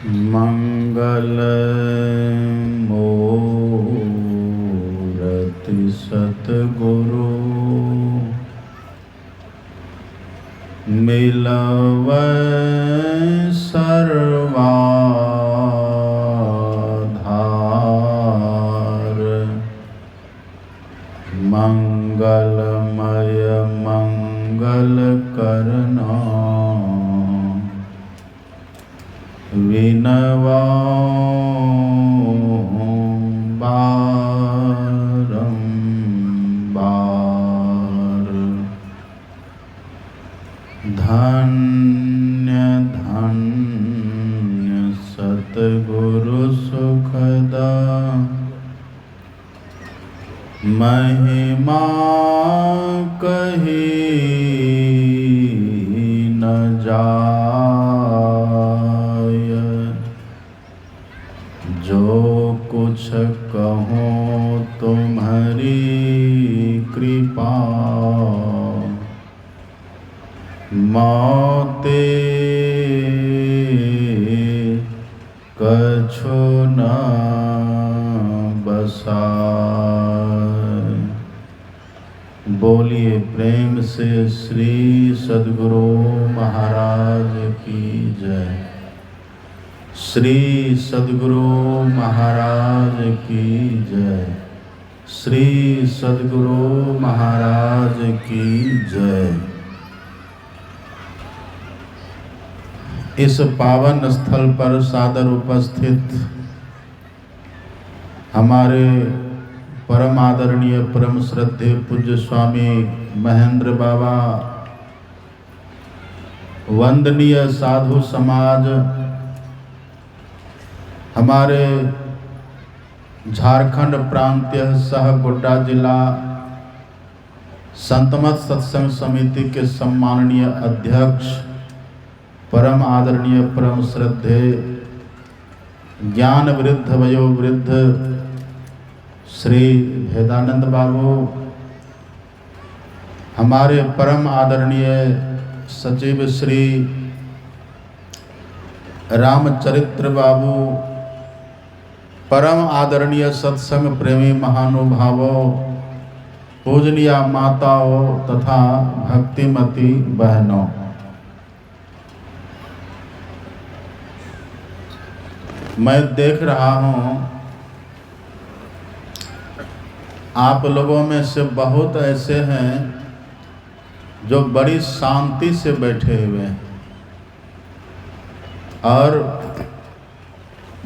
मंगल मूरति सतगुरु मिलवै सर्वाधार। मंगलमय मंगल करना विनवा बारंबार। धन्य धन्य सतगुरु सुखदा महिमा कही न जाय। जो कुछ कहूँ तुम्हारी कृपा मोते कछु न बसाए। बोलिए प्रेम से श्री सद्गुरु महाराज की जय। श्री सद्गुरु महाराज की जय। श्री सद्गुरु महाराज की जय। इस पावन स्थल पर सादर उपस्थित हमारे परम आदरणीय परम श्रद्धेय पूज्य स्वामी महेंद्र बाबा, वंदनीय साधु समाज, हमारे झारखंड प्रांतीय सह गोड्डा जिला संतमत सत्संग समिति के सम्माननीय अध्यक्ष परम आदरणीय परम श्रद्धेय ज्ञान वृद्ध वयोवृद्ध श्री भेदानंद बाबू, हमारे परम आदरणीय सचिव श्री रामचरित्र बाबू, परम आदरणीय सत्संग प्रेमी महानुभावों, पूजनीय माताओं तथा भक्तिमती बहनों, मैं देख रहा हूँ आप लोगों में से बहुत ऐसे हैं जो बड़ी शांति से बैठे हुए हैं और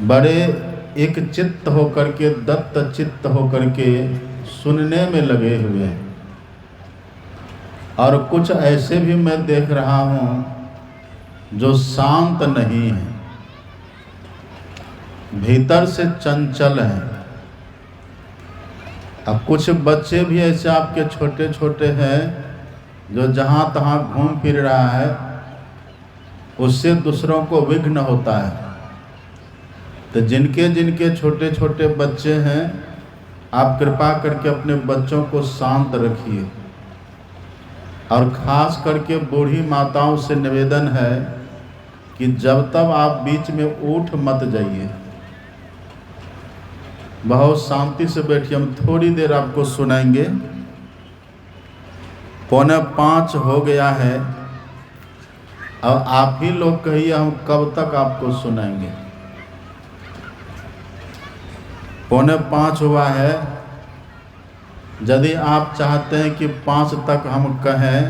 बड़े एक चित्त होकर के, दत्त चित्त होकर के सुनने में लगे हुए हैं। और कुछ ऐसे भी मैं देख रहा हूँ जो शांत नहीं है, भीतर से चंचल है। अब कुछ बच्चे भी ऐसे आपके छोटे छोटे हैं जो जहाँ तहाँ घूम फिर रहा है, उससे दूसरों को विघ्न होता है। तो जिनके जिनके छोटे छोटे बच्चे हैं, आप कृपा करके अपने बच्चों को शांत रखिए। और ख़ास करके बूढ़ी माताओं से निवेदन है कि जब तक आप बीच में उठ मत जाइए, बहुत शांति से बैठिए। हम थोड़ी देर आपको सुनाएंगे। 4:45 हो गया है और आप ही लोग कहिए हम कब तक आपको सुनाएंगे। 4:45 हुआ है। यदि आप चाहते हैं कि 5 तक हम कहें,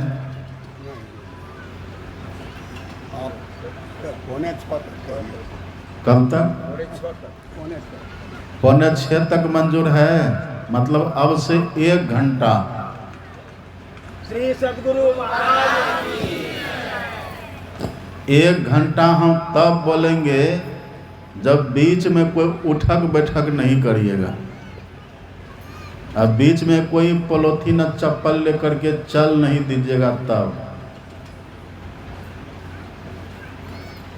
4:45 कब तक? 5:45 तक मंजूर है। मतलब अब से 1 घंटा। श्री सद्गुरु महाराज की 1 घंटा हम तब बोलेंगे जब बीच में कोई उठक बैठक नहीं करिएगा। अब बीच में कोई पॉलिथीन चप्पल लेकर के चल नहीं दीजिएगा। तब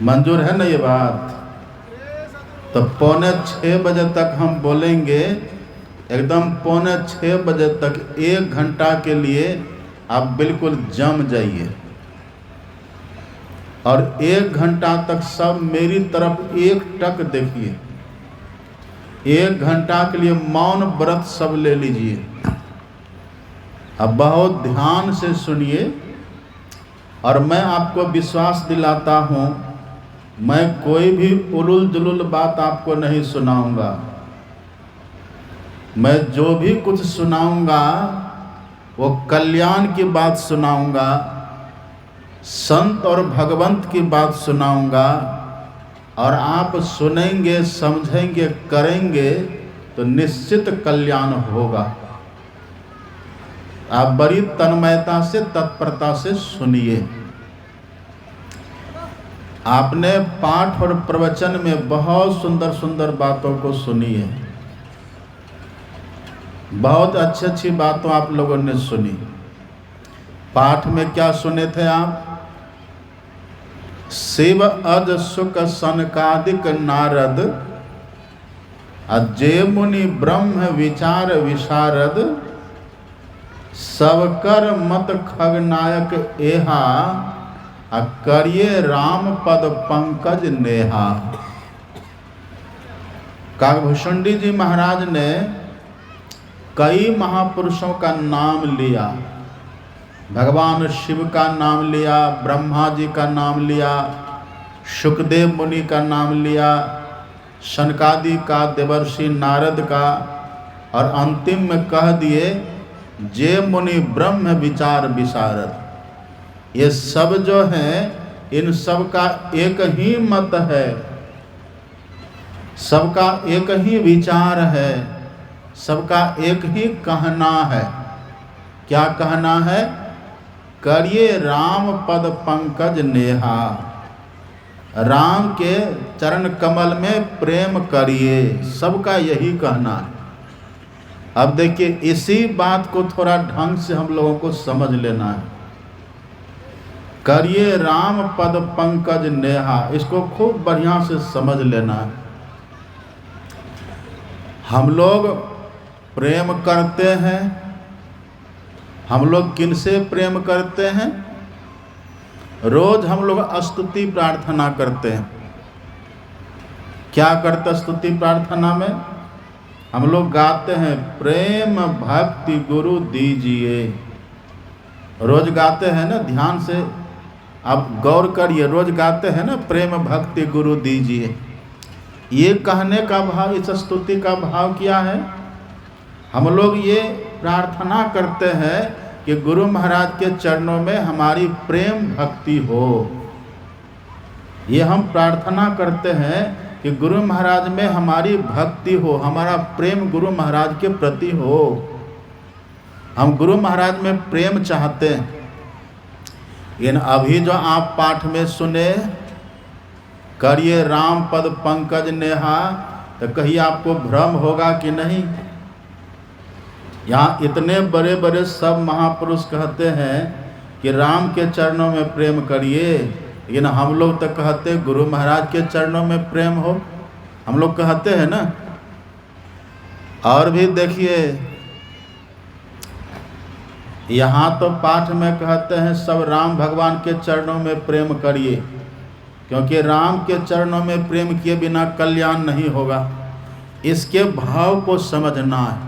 मंजूर है ना ये बात? तो 5:45 बजे तक हम बोलेंगे, एकदम 5:45 बजे तक 1 घंटा के लिए आप बिल्कुल जम जाइए। और 1 घंटा तक सब मेरी तरफ एक टक देखिए। 1 घंटा के लिए मौन व्रत सब ले लीजिए। अब बहुत ध्यान से सुनिए, और मैं आपको विश्वास दिलाता हूँ, मैं कोई भी उलुल जुलुल बात आपको नहीं सुनाऊंगा। मैं जो भी कुछ सुनाऊंगा वो कल्याण की बात सुनाऊंगा, संत और भगवंत की बात सुनाऊंगा, और आप सुनेंगे, समझेंगे, करेंगे तो निश्चित कल्याण होगा। आप बड़ी तन्मयता से, तत्परता से सुनिए। आपने पाठ और प्रवचन में बहुत सुंदर सुंदर बातों को सुनी है, बहुत अच्छी अच्छी बातों आप लोगों ने सुनी। पाठ में क्या सुने थे आप? शिव अज सुख सनकादिक नारद, अजय मुनि ब्रह्म विचार विशारद, सबकर मत खगनायक एहा, करिए राम पद पंकज नेहा। काकभूषुंडी जी महाराज ने कई महापुरुषों का नाम लिया। भगवान शिव का नाम लिया, ब्रह्मा जी का नाम लिया, शुकदेव मुनि का नाम लिया, शनकादि का, देवर्षि नारद का, और अंतिम में कह दिए जे मुनि ब्रह्म विचार विशारद। ये सब जो हैं, इन सब का एक ही मत है, सबका एक ही विचार है, सबका एक ही कहना है। क्या कहना है? करिए राम पद पंकज नेहा, राम के चरण कमल में प्रेम करिए, सबका यही कहना है। अब देखिए, इसी बात को थोड़ा ढंग से हम लोगों को समझ लेना है। करिए राम पद पंकज नेहा, इसको खूब बढ़िया से समझ लेना है। हम लोग प्रेम करते हैं, हम लोग किनसे प्रेम करते हैं? रोज हम लोग स्तुति प्रार्थना करते हैं। क्या करते स्तुति प्रार्थना में? हम लोग गाते हैं प्रेम भक्ति गुरु दीजिए। रोज गाते हैं ना, ध्यान से आप गौर करिए, रोज गाते हैं ना, प्रेम भक्ति गुरु दीजिए। ये कहने का भाव, इस स्तुति का भाव क्या है? हम लोग ये प्रार्थना करते हैं कि गुरु महाराज के चरणों में हमारी प्रेम भक्ति हो। ये हम प्रार्थना करते हैं कि गुरु महाराज में हमारी भक्ति हो, हमारा प्रेम गुरु महाराज के प्रति हो। हम गुरु महाराज में प्रेम चाहते हैं। इन अभी जो आप पाठ में सुने, करिए राम पद पंकज नेहा, तो कहीं आपको भ्रम होगा कि नहीं? यहाँ इतने बड़े बड़े सब महापुरुष कहते हैं कि राम के चरणों में प्रेम करिए, लेकिन हम लोग तो कहते गुरु महाराज के चरणों में प्रेम हो, हम लोग कहते हैं ना। और भी देखिए, यहाँ तो पाठ में कहते हैं सब राम भगवान के चरणों में प्रेम करिए, क्योंकि राम के चरणों में प्रेम किए बिना कल्याण नहीं होगा। इसके भाव को समझना है।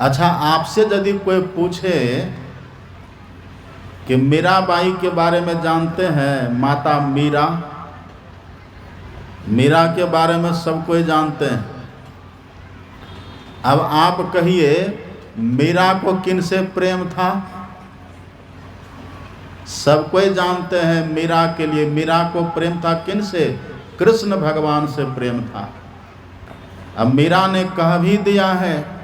अच्छा, आपसे यदि कोई पूछे कि मीराबाई के बारे में जानते हैं? माता मीरा, मीरा के बारे में सब कोई जानते हैं। अब आप कहिए मीरा को किन से प्रेम था? सब कोई जानते हैं मीरा के लिए, मीरा को प्रेम था किन से? कृष्ण भगवान से प्रेम था। अब मीरा ने कह भी दिया है,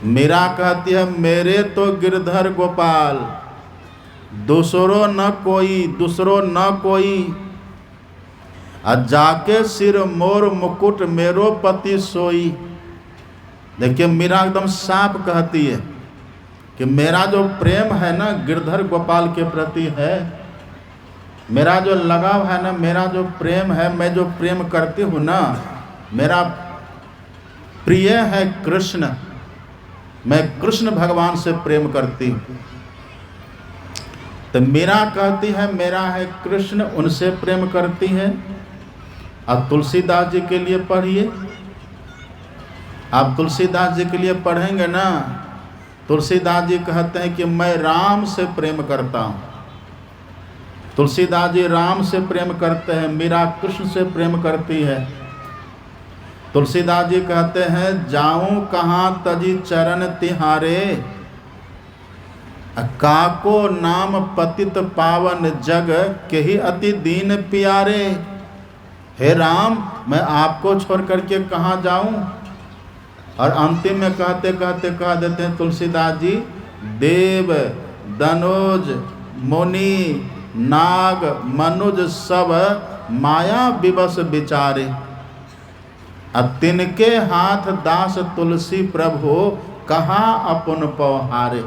मीरा कहती है मेरे तो गिरधर गोपाल, दूसरो न कोई, दूसरो न कोई, जाके सिर मोर मुकुट मेरो पति सोई। देखिए मीरा एकदम साफ कहती है कि मेरा जो प्रेम है ना गिरधर गोपाल के प्रति है, मेरा जो लगाव है ना, मेरा जो प्रेम है, मैं जो प्रेम करती हूँ ना, मेरा प्रिय है कृष्ण, मैं कृष्ण भगवान से प्रेम करती हूँ। तो मीरा कहती है मेरा है कृष्ण, उनसे प्रेम करती है। अब तुलसीदास जी के लिए पढ़िए, आप तुलसीदास जी के लिए पढ़ेंगे ना, तुलसीदास जी कहते हैं कि मैं राम से प्रेम करता हूँ। तुलसीदास जी राम से प्रेम करते हैं, मीरा कृष्ण से प्रेम करती है। तुलसीदास जी कहते हैं जाऊं कहाँ तजी चरण तिहारे, काको नाम पतित पावन जग के ही अति दीन प्यारे। हे राम, मैं आपको छोड़ करके कहाँ जाऊं। और अंतिम में कहते कहते कह देते हैं तुलसीदास जी, देव दनुज मुनि नाग मनुज सब माया विवश विचारे, तिनके हाथ दास तुलसी प्रभु कहाँ अपन पवहारे।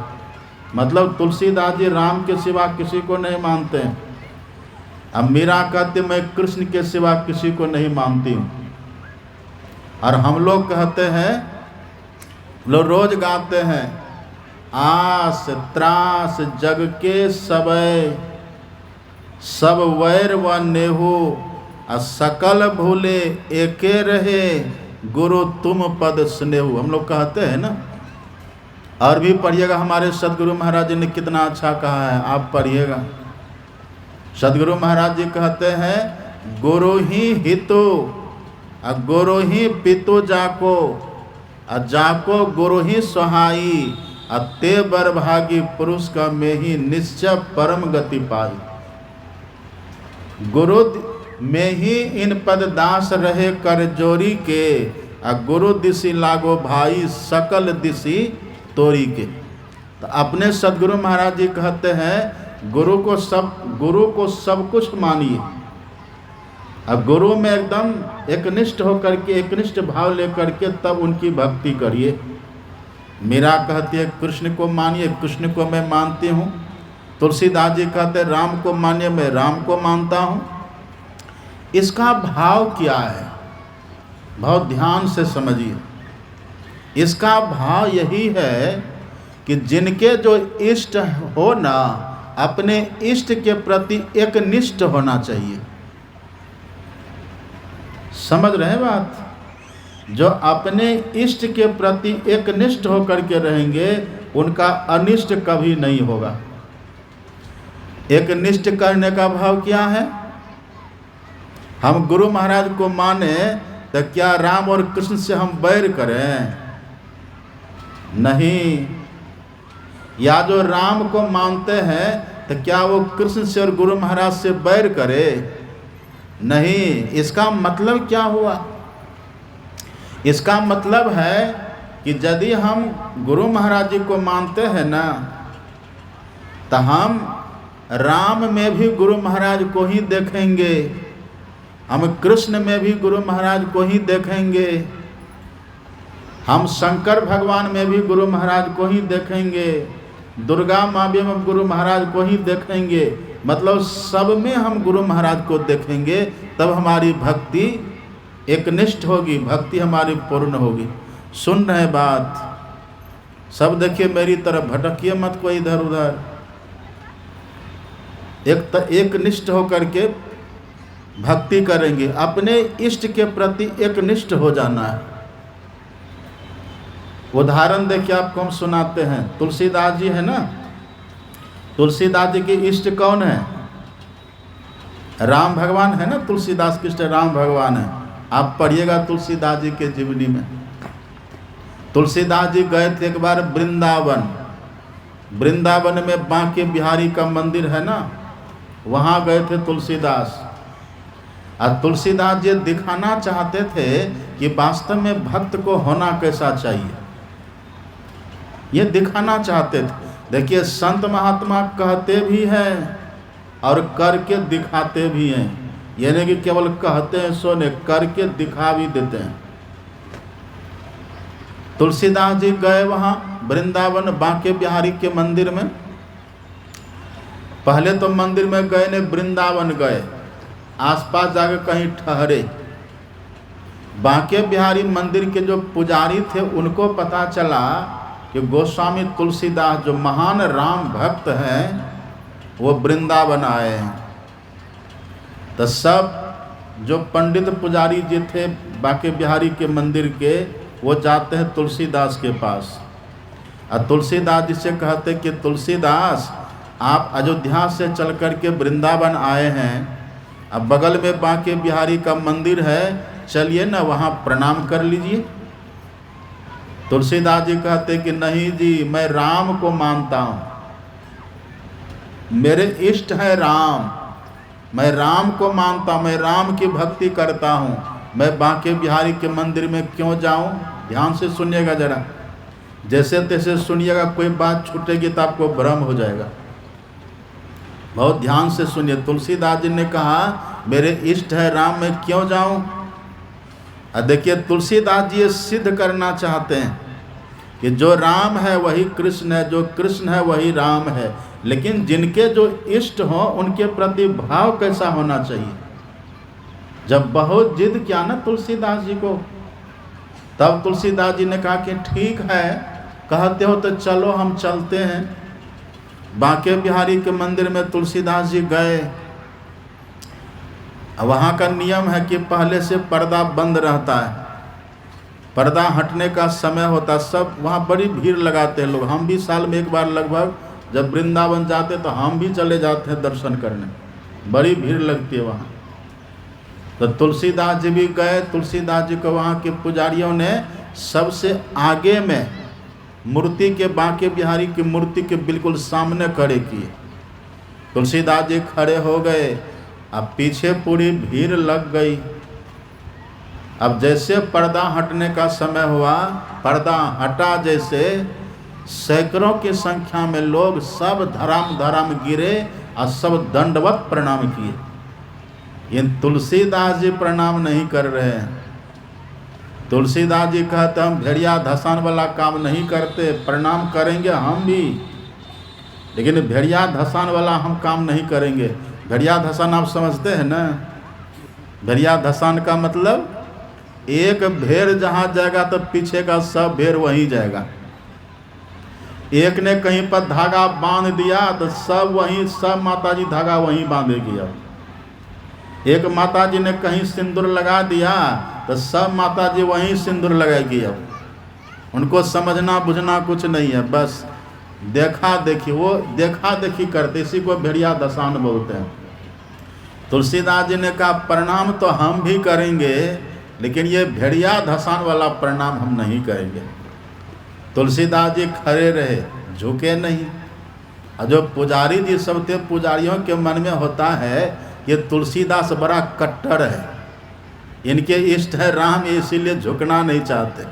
मतलब तुलसीदास जी राम के सिवा किसी को नहीं मानते हैं। अब मीरा कहते मैं कृष्ण के सिवा किसी को नहीं मानती हूँ। और हम लोग कहते हैं, लोग रोज गाते हैं, आस त्रास जग के सबय, सब वैर व नेहू, सकल भूले एके रहे, गुरु तुम पद स्नेहू। हम लोग कहते हैं ना। और भी पढ़िएगा, हमारे सदगुरु महाराज जी ने कितना अच्छा कहा है, आप पढ़िएगा। सदगुरु महाराज जी कहते हैं गुरु ही हितो गुरु ही पितु जाको, जाको गुरु ही सहाई, ते बर भागी पुरुष का में ही निश्चय परम गति पाई। गुरु में ही इन पद दास रहे कर जोरी के, गुरु दिशी लागो भाई सकल दिशी तोरी के। तो अपने सदगुरु महाराज जी कहते हैं गुरु को सब कुछ मानिए। अब गुरु में एकदम एकनिष्ठ होकर के, एकनिष्ठ भाव लेकर के तब उनकी भक्ति करिए। मीरा कहती है कृष्ण को मानिए, कृष्ण को मैं मानती हूँ। तुलसीदास जी कहते हैं राम को मानिए, मैं राम को मानता हूँ। इसका भाव क्या है, बहुत ध्यान से समझिए। इसका भाव यही है कि जिनके जो इष्ट हो ना, अपने इष्ट के प्रति एकनिष्ठ होना चाहिए। समझ रहे हैं बात? जो अपने इष्ट के प्रति एकनिष्ठ होकर के रहेंगे, उनका अनिष्ट कभी नहीं होगा। एकनिष्ठ करने का भाव क्या है? हम गुरु महाराज को माने तो क्या राम और कृष्ण से हम बैर करें? नहीं। या जो राम को मानते हैं तो क्या वो कृष्ण से और गुरु महाराज से बैर करे? नहीं। इसका मतलब क्या हुआ? इसका मतलब है कि यदि हम गुरु महाराज जी को मानते हैं ना, तो हम राम में भी गुरु महाराज को ही देखेंगे, हम कृष्ण में भी गुरु महाराज को ही देखेंगे, हम शंकर भगवान में भी गुरु महाराज को ही देखेंगे, दुर्गा माँ में गुरु महाराज को ही देखेंगे। मतलब सब में हम गुरु महाराज को देखेंगे, तब हमारी भक्ति एकनिष्ठ होगी, भक्ति हमारी पूर्ण होगी। सुन रहे बात? सब देखिए मेरी तरफ, भटकिए मत कोई इधर उधर। एकनिष्ठ होकर के भक्ति करेंगे, अपने इष्ट के प्रति एकनिष्ठ हो जाना है। उदाहरण देखिए, आपको हम सुनाते हैं। तुलसीदास जी है ना, तुलसीदास जी के इष्ट कौन है? राम भगवान है ना। तुलसीदास के इष्ट राम भगवान है। आप पढ़िएगा तुलसीदास जी के जीवनी में। तुलसीदास जी गए थे एक बार वृंदावन। वृंदावन में बांके बिहारी का मंदिर है ना, वहाँ गए थे तुलसीदास। और तुलसीदास जी दिखाना चाहते थे कि वास्तव में भक्त को होना कैसा चाहिए, ये दिखाना चाहते थे। देखिए संत महात्मा कहते भी हैं और करके दिखाते भी हैं। ये नहीं कि केवल कहते हैं सोने, करके दिखा भी देते हैं। तुलसीदास जी गए वहाँ वृंदावन बांके बिहारी के मंदिर में। पहले तो मंदिर में गए नहीं, वृंदावन गए, आसपास जाकर कहीं ठहरे। बांके बिहारी मंदिर के जो पुजारी थे उनको पता चला कि गोस्वामी तुलसीदास जो महान राम भक्त हैं, वो वृंदावन आए हैं। तो सब जो पंडित पुजारी जी थे बांके बिहारी के मंदिर के, वो जाते हैं तुलसीदास के पास और तुलसीदास जी से कहते कि तुलसीदास, आप अयोध्या से चल कर के वृंदावन आए हैं, अब बगल में बांके बिहारी का मंदिर है, चलिए ना वहाँ प्रणाम कर लीजिए। तुलसीदास जी कहते कि नहीं जी, मैं राम को मानता हूँ, मेरे इष्ट है राम, मैं राम को मानता हूँ, मैं राम की भक्ति करता हूँ, मैं बांके बिहारी के मंदिर में क्यों जाऊँ। ध्यान से सुनिएगा जरा, जैसे तैसे सुनिएगा, कोई बात छूटेगी तो आपको भ्रम हो जाएगा। बहुत ध्यान से सुनिए। तुलसीदास जी ने कहा मेरे इष्ट है राम, मैं क्यों जाऊं। और देखिए तुलसीदास जी ये सिद्ध करना चाहते हैं कि जो राम है वही कृष्ण है, जो कृष्ण है वही राम है, लेकिन जिनके जो इष्ट हो उनके प्रति भाव कैसा होना चाहिए। जब बहुत जिद किया ना तुलसीदास जी को, तब तुलसीदास जी ने कहा कि ठीक है, कहते हो तो चलो हम चलते हैं। बांके बिहारी के मंदिर में तुलसीदास जी गए। वहाँ का नियम है कि पहले से पर्दा बंद रहता है, पर्दा हटने का समय होता, सब वहाँ बड़ी भीड़ लगाते हैं लोग। हम भी साल में एक बार लगभग जब वृंदावन जाते तो हम भी चले जाते हैं दर्शन करने, बड़ी भीड़ लगती है वहाँ। तो तुलसीदास जी भी गए। तुलसीदास जी को वहाँ के पुजारियों ने सबसे आगे में मूर्ति के, बांके बिहारी की मूर्ति के बिल्कुल सामने खड़े किए। तुलसीदास जी खड़े हो गए, अब पीछे पूरी भीड़ लग गई। अब जैसे पर्दा हटने का समय हुआ, पर्दा हटा जैसे, सैकड़ों की संख्या में लोग सब धराम धराम गिरे और सब दंडवत प्रणाम किए। ये तुलसीदास जी प्रणाम नहीं कर रहे हैं। तुलसीदास जी कहते हम भेड़िया धसान वाला काम नहीं करते, प्रणाम करेंगे हम भी, लेकिन भेड़िया धसान वाला हम काम नहीं करेंगे। भेड़िया धसान आप समझते हैं ना। भेड़िया धसान का मतलब एक भेड़ जहाँ जाएगा तो पीछे का सब भेड़ वहीं जाएगा। एक ने कहीं पर धागा बांध दिया तो सब वहीं, सब माताजी धागा वहीं बांधेगी। अब एक माताजी ने कहीं सिंदूर लगा दिया तो सब माताजी वहीं सिंदूर लगाएगी। अब उनको समझना बुझना कुछ नहीं है, बस देखा देखी, वो देखा देखी करते, इसी को भेड़िया धसान बोलते हैं। तुलसीदास जी ने कहा प्रणाम तो हम भी करेंगे, लेकिन ये भेड़िया धसान वाला प्रणाम हम नहीं करेंगे। तुलसीदास जी खड़े रहे, झुके नहीं। और जो पुजारी जी सब थे, पुजारियों के मन में होता है ये तुलसीदास बड़ा कट्टर है, इनके इष्ट है राम, इसीलिए झुकना नहीं चाहते।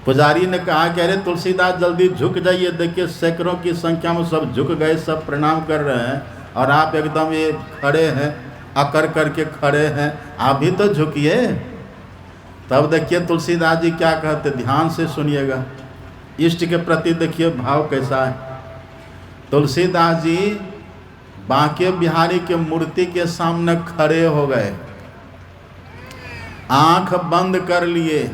पुजारी ने कहा कि अरे तुलसीदास जल्दी झुक जाइए, देखिए सैकड़ों की संख्या में सब झुक गए, सब प्रणाम कर रहे हैं और आप एकदम ये खड़े हैं, अकर करके खड़े हैं, आप भी तो झुकिए। तब देखिए तुलसीदास जी क्या कहते, ध्यान से सुनिएगा, इष्ट के प्रति देखिए भाव कैसा है। तुलसीदास जी बांके बिहारी के मूर्ति के सामने खड़े हो गए, आंख बंद कर लिए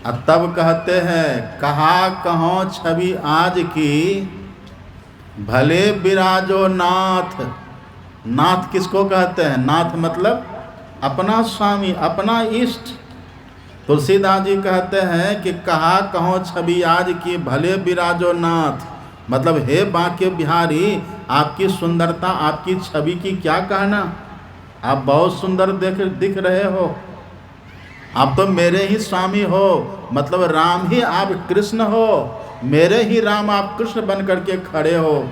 और तब कहते हैं कहा कहो छवि आज की, भले विराजो नाथ। नाथ किसको कहते हैं? नाथ मतलब अपना स्वामी, अपना इष्ट। तुलसीदास जी कहते हैं कि कहा कहो छवि आज की, भले विराजो नाथ, मतलब हे बांके बिहारी, आपकी सुंदरता, आपकी छवि की क्या कहना, आप बहुत सुंदर दिख रहे हो, आप तो मेरे ही स्वामी हो, मतलब राम ही आप कृष्ण हो, मेरे ही राम आप कृष्ण बन करके खड़े हो,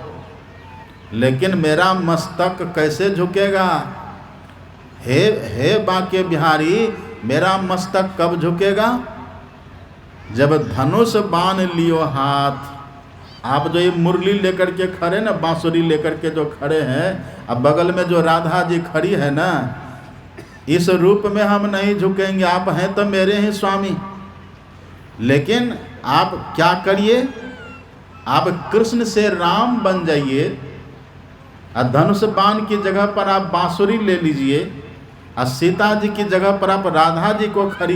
लेकिन मेरा मस्तक कैसे झुकेगा? हे बांके बिहारी, मेरा मस्तक कब झुकेगा? जब धनुष बाण लियो हाथ। आप जो ये मुरली लेकर के खड़े ना, बांसुरी लेकर के जो खड़े हैं, अब बगल में जो राधा जी खड़ी है ना, इस रूप में हम नहीं झुकेंगे, आप हैं तो मेरे ही स्वामी, लेकिन आप क्या करिए, आप कृष्ण से राम बन जाइए और धनुष बाण की जगह पर आप बांसुरी ले लीजिए और सीता जी की जगह पर आप राधा जी को खड़ा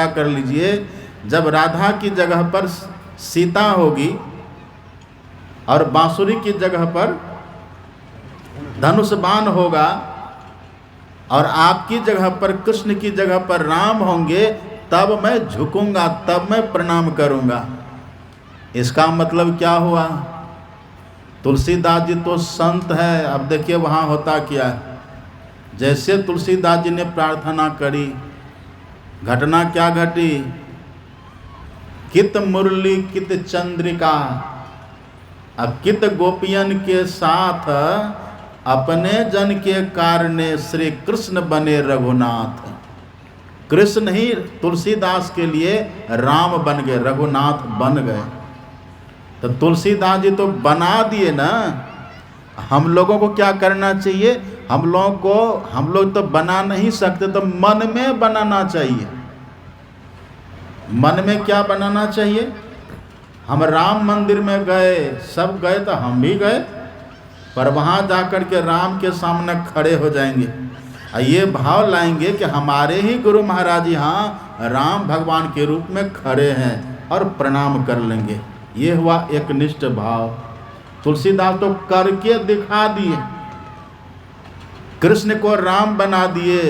कर लीजिए। जब राधा की जगह पर सीता होगी और बांसुरी की जगह पर धनुषबाण होगा और आपकी जगह पर, कृष्ण की जगह पर राम होंगे, तब मैं झुकूंगा, तब मैं प्रणाम करूंगा। इसका मतलब क्या हुआ? तुलसीदास जी तो संत है। अब देखिए वहाँ होता क्या है। जैसे तुलसीदास जी ने प्रार्थना करी, घटना क्या घटी? कित मुरली कित चंद्रिका, अब कित गोपियन के साथ अपने जन के कारणे श्री कृष्ण बने रघुनाथ। कृष्ण ही तुलसीदास के लिए राम बन गए, रघुनाथ बन गए। तो तुलसीदास जी तो बना दिए ना। हम लोगों को क्या करना चाहिए? हम लोग तो बना नहीं सकते, तो मन में बनाना चाहिए। मन में क्या बनाना चाहिए? हम राम मंदिर में गए, सब गए तो हम भी गए, पर वहाँ जाकर के राम के सामने खड़े हो जाएंगे और ये भाव लाएंगे कि हमारे ही गुरु महाराज यहाँ राम भगवान के रूप में खड़े हैं, और प्रणाम कर लेंगे। ये हुआ एक निष्ठ भाव। तुलसीदास तो करके दिखा दिए, कृष्ण को राम बना दिए,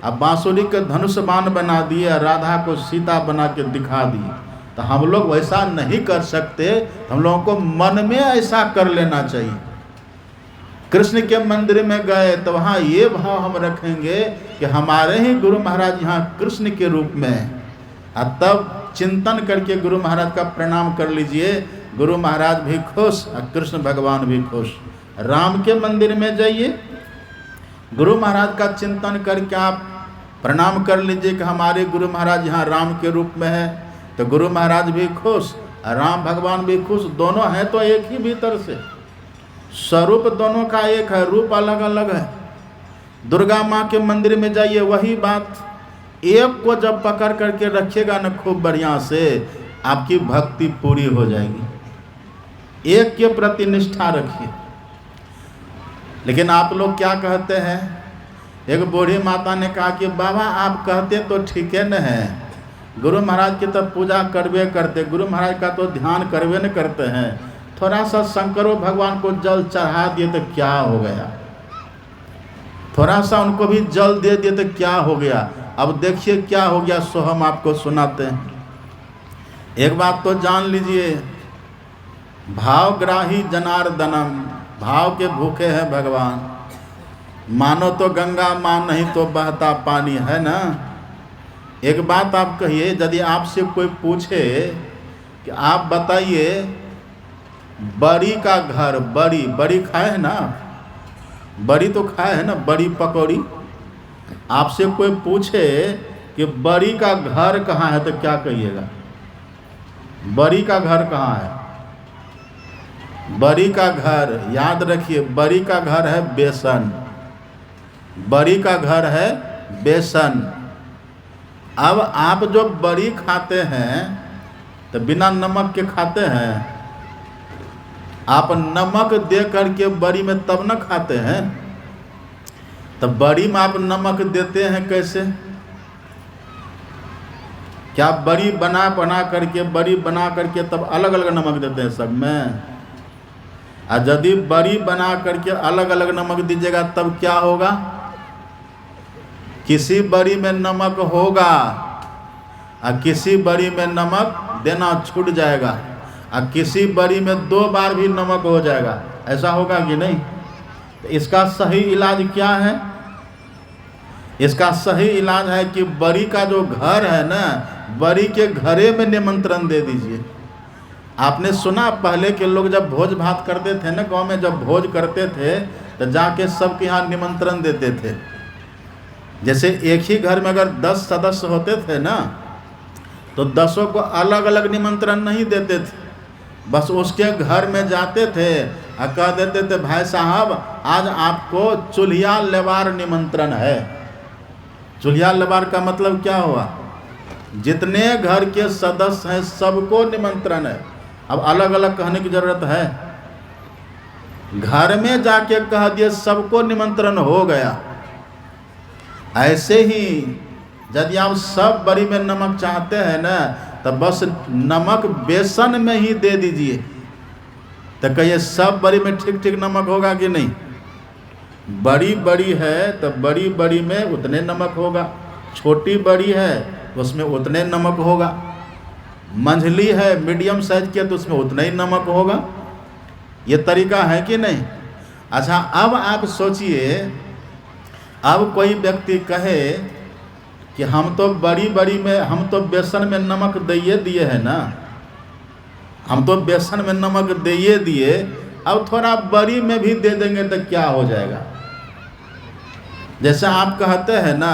अब बांसुरी के धनुषबाण बना दिए, राधा को सीता बना के दिखा दिए। तो हम लोग वैसा नहीं कर सकते, हम लोगों को मन में ऐसा कर लेना चाहिए। कृष्ण के मंदिर में गए तो वहाँ ये भाव हम रखेंगे कि हमारे ही गुरु महाराज यहाँ कृष्ण के रूप में हैं, और तब चिंतन करके गुरु महाराज का प्रणाम कर लीजिए। गुरु महाराज भी खुश और कृष्ण भगवान भी खुश। राम के मंदिर में जाइए, गुरु महाराज का चिंतन करके आप प्रणाम कर लीजिए कि हमारे गुरु महाराज यहाँ राम के रूप में है, तो गुरु महाराज भी खुश और राम भगवान भी खुश। दोनों हैं तो एक ही भीतर से, स्वरूप दोनों का एक है, रूप अलग अलग है। दुर्गा माँ के मंदिर में जाइए, वही बात। एक को जब पकड़ करके रखिएगा न खूब बढ़िया से, आपकी भक्ति पूरी हो जाएगी। एक के प्रति निष्ठा रखिए। लेकिन आप लोग क्या कहते हैं? एक बूढ़ी माता ने कहा कि बाबा आप कहते तो ठीक है न है, गुरु महाराज की तो पूजा करवे करते, गुरु महाराज का तो ध्यान करवे न करते हैं, थोड़ा सा शंकरो भगवान को जल चढ़ा दिए तो क्या हो गया, थोड़ा सा उनको भी जल दे दिए तो क्या हो गया। अब देखिए क्या हो गया, सो हम आपको सुनाते हैं। एक बात तो जान लीजिए, भावग्राही जनार्दनम, भाव के भूखे हैं भगवान। मानो तो गंगा मां, नहीं तो बहता पानी, है ना। एक बात आप कहिए, यदि आपसे कोई पूछे कि आप बताइए बड़ी का घर, बड़ी खाए है ना, बड़ी तो खाए है ना, बड़ी पकौड़ी। आपसे कोई पूछे कि बड़ी का घर कहाँ है तो क्या कहिएगा? बड़ी का घर कहाँ है? बड़ी का घर, याद रखिए, बड़ी का घर है बेसन, बड़ी का घर है बेसन। अब आप जो बड़ी खाते हैं तो बिना नमक के खाते हैं? आप नमक दे करके बड़ी में तब न खाते हैं। तो बड़ी में आप नमक देते हैं कैसे? क्या बड़ी बना करके तब अलग अलग नमक देते हैं सब में? और यदि बड़ी बना करके अलग अलग नमक दीजिएगा तब क्या होगा? किसी बड़ी में नमक होगा और किसी बड़ी में नमक देना छूट जाएगा, और किसी बड़ी में 2 बार भी नमक हो जाएगा। ऐसा होगा कि नहीं? तो इसका सही इलाज क्या है? इसका सही इलाज है कि बड़ी का जो घर है ना, बड़ी के घरे में निमंत्रण दे दीजिए। आपने सुना पहले के लोग जब भोज भात करते थे ना, गांव में जब भोज करते थे तो जाके सबके यहाँ निमंत्रण देते थे। जैसे एक ही घर में अगर 10 सदस्य होते थे ना, तो 10 को अलग अलग निमंत्रण नहीं देते थे, बस उसके घर में जाते थे और कह देते थे भाई साहब आज आपको चूल्हिया लेवार निमंत्रण है। चूल्हिया लेवार का मतलब क्या हुआ? जितने घर के सदस्य हैं सबको निमंत्रण है। अब अलग अलग कहने की जरूरत है? घर में जाके कह दिए सबको निमंत्रण हो गया। ऐसे ही यदि आप सब बड़ी में नमक चाहते हैं ना, तो बस नमक बेसन में ही दे दीजिए। तो कहिए सब बड़ी में ठीक ठीक नमक होगा कि नहीं? बड़ी बड़ी है तो बड़ी बड़ी में उतने नमक होगा, छोटी बड़ी है तो उसमें उतने नमक होगा, मंझली है मीडियम साइज की तो उसमें उतना ही नमक होगा। ये तरीका है कि नहीं? अच्छा, अब आप सोचिए, अब कोई व्यक्ति कहे कि हम तो बड़ी बड़ी में, हम तो बेसन में नमक दिए है ना, हम तो बेसन में नमक दिए, अब थोड़ा बड़ी में भी दे देंगे तो क्या हो जाएगा? जैसे आप कहते हैं ना,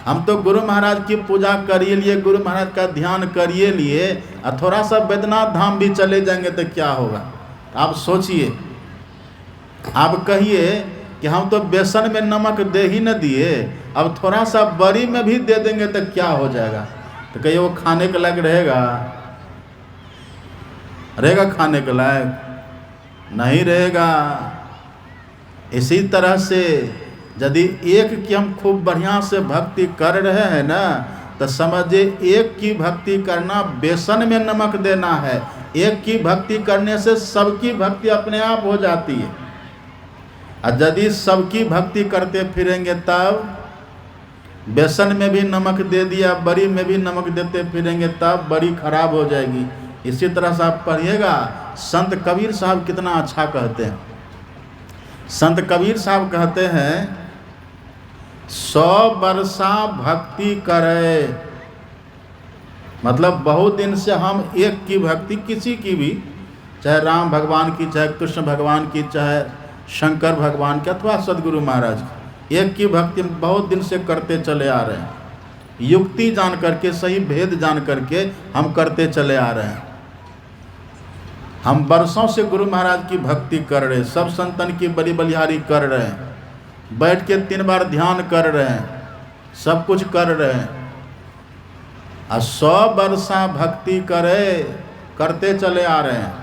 हम तो गुरु महाराज की पूजा करिए लिए, गुरु महाराज का ध्यान करिए लिए, और थोड़ा सा बैद्यनाथ धाम भी चले जाएंगे तो क्या होगा? आप सोचिए, आप कहिए कि हम तो बेसन में नमक दे ही न दिए, अब थोड़ा सा बड़ी में भी दे देंगे तो क्या हो जाएगा? तो कहिए वो खाने के लायक रहेगा? रहेगा खाने के लायक? नहीं रहेगा। इसी तरह से यदि एक की हम खूब बढ़िया से भक्ति कर रहे हैं ना, तो समझिए एक की भक्ति करना बेसन में नमक देना है। एक की भक्ति करने से सबकी भक्ति अपने आप हो जाती है। और यदि सबकी भक्ति करते फिरेंगे तब बेसन में भी नमक दे दिया, बड़ी में भी नमक देते फिरेंगे तब बड़ी खराब हो जाएगी। इसी तरह से आप पढ़िएगा, संत कबीर साहब कितना अच्छा कहते हैं। संत कबीर साहब कहते हैं, 100 वर्षा भक्ति करे, मतलब बहुत दिन से हम एक की भक्ति, किसी की भी, चाहे राम भगवान की, चाहे कृष्ण भगवान की, चाहे शंकर भगवान की, अथवा सदगुरु महाराज की, एक की भक्ति बहुत दिन से करते चले आ रहे हैं। युक्ति जान करके, सही भेद जान करके हम करते चले आ रहे हैं। हम वर्षों से गुरु महाराज की भक्ति कर रहे हैं, सब संतन की बड़ी बलिहारी कर रहे हैं, बैठ के 3 बार ध्यान कर रहे हैं, सब कुछ कर रहे हैं। 100 वर्षा भक्ति करते चले आ रहे हैं।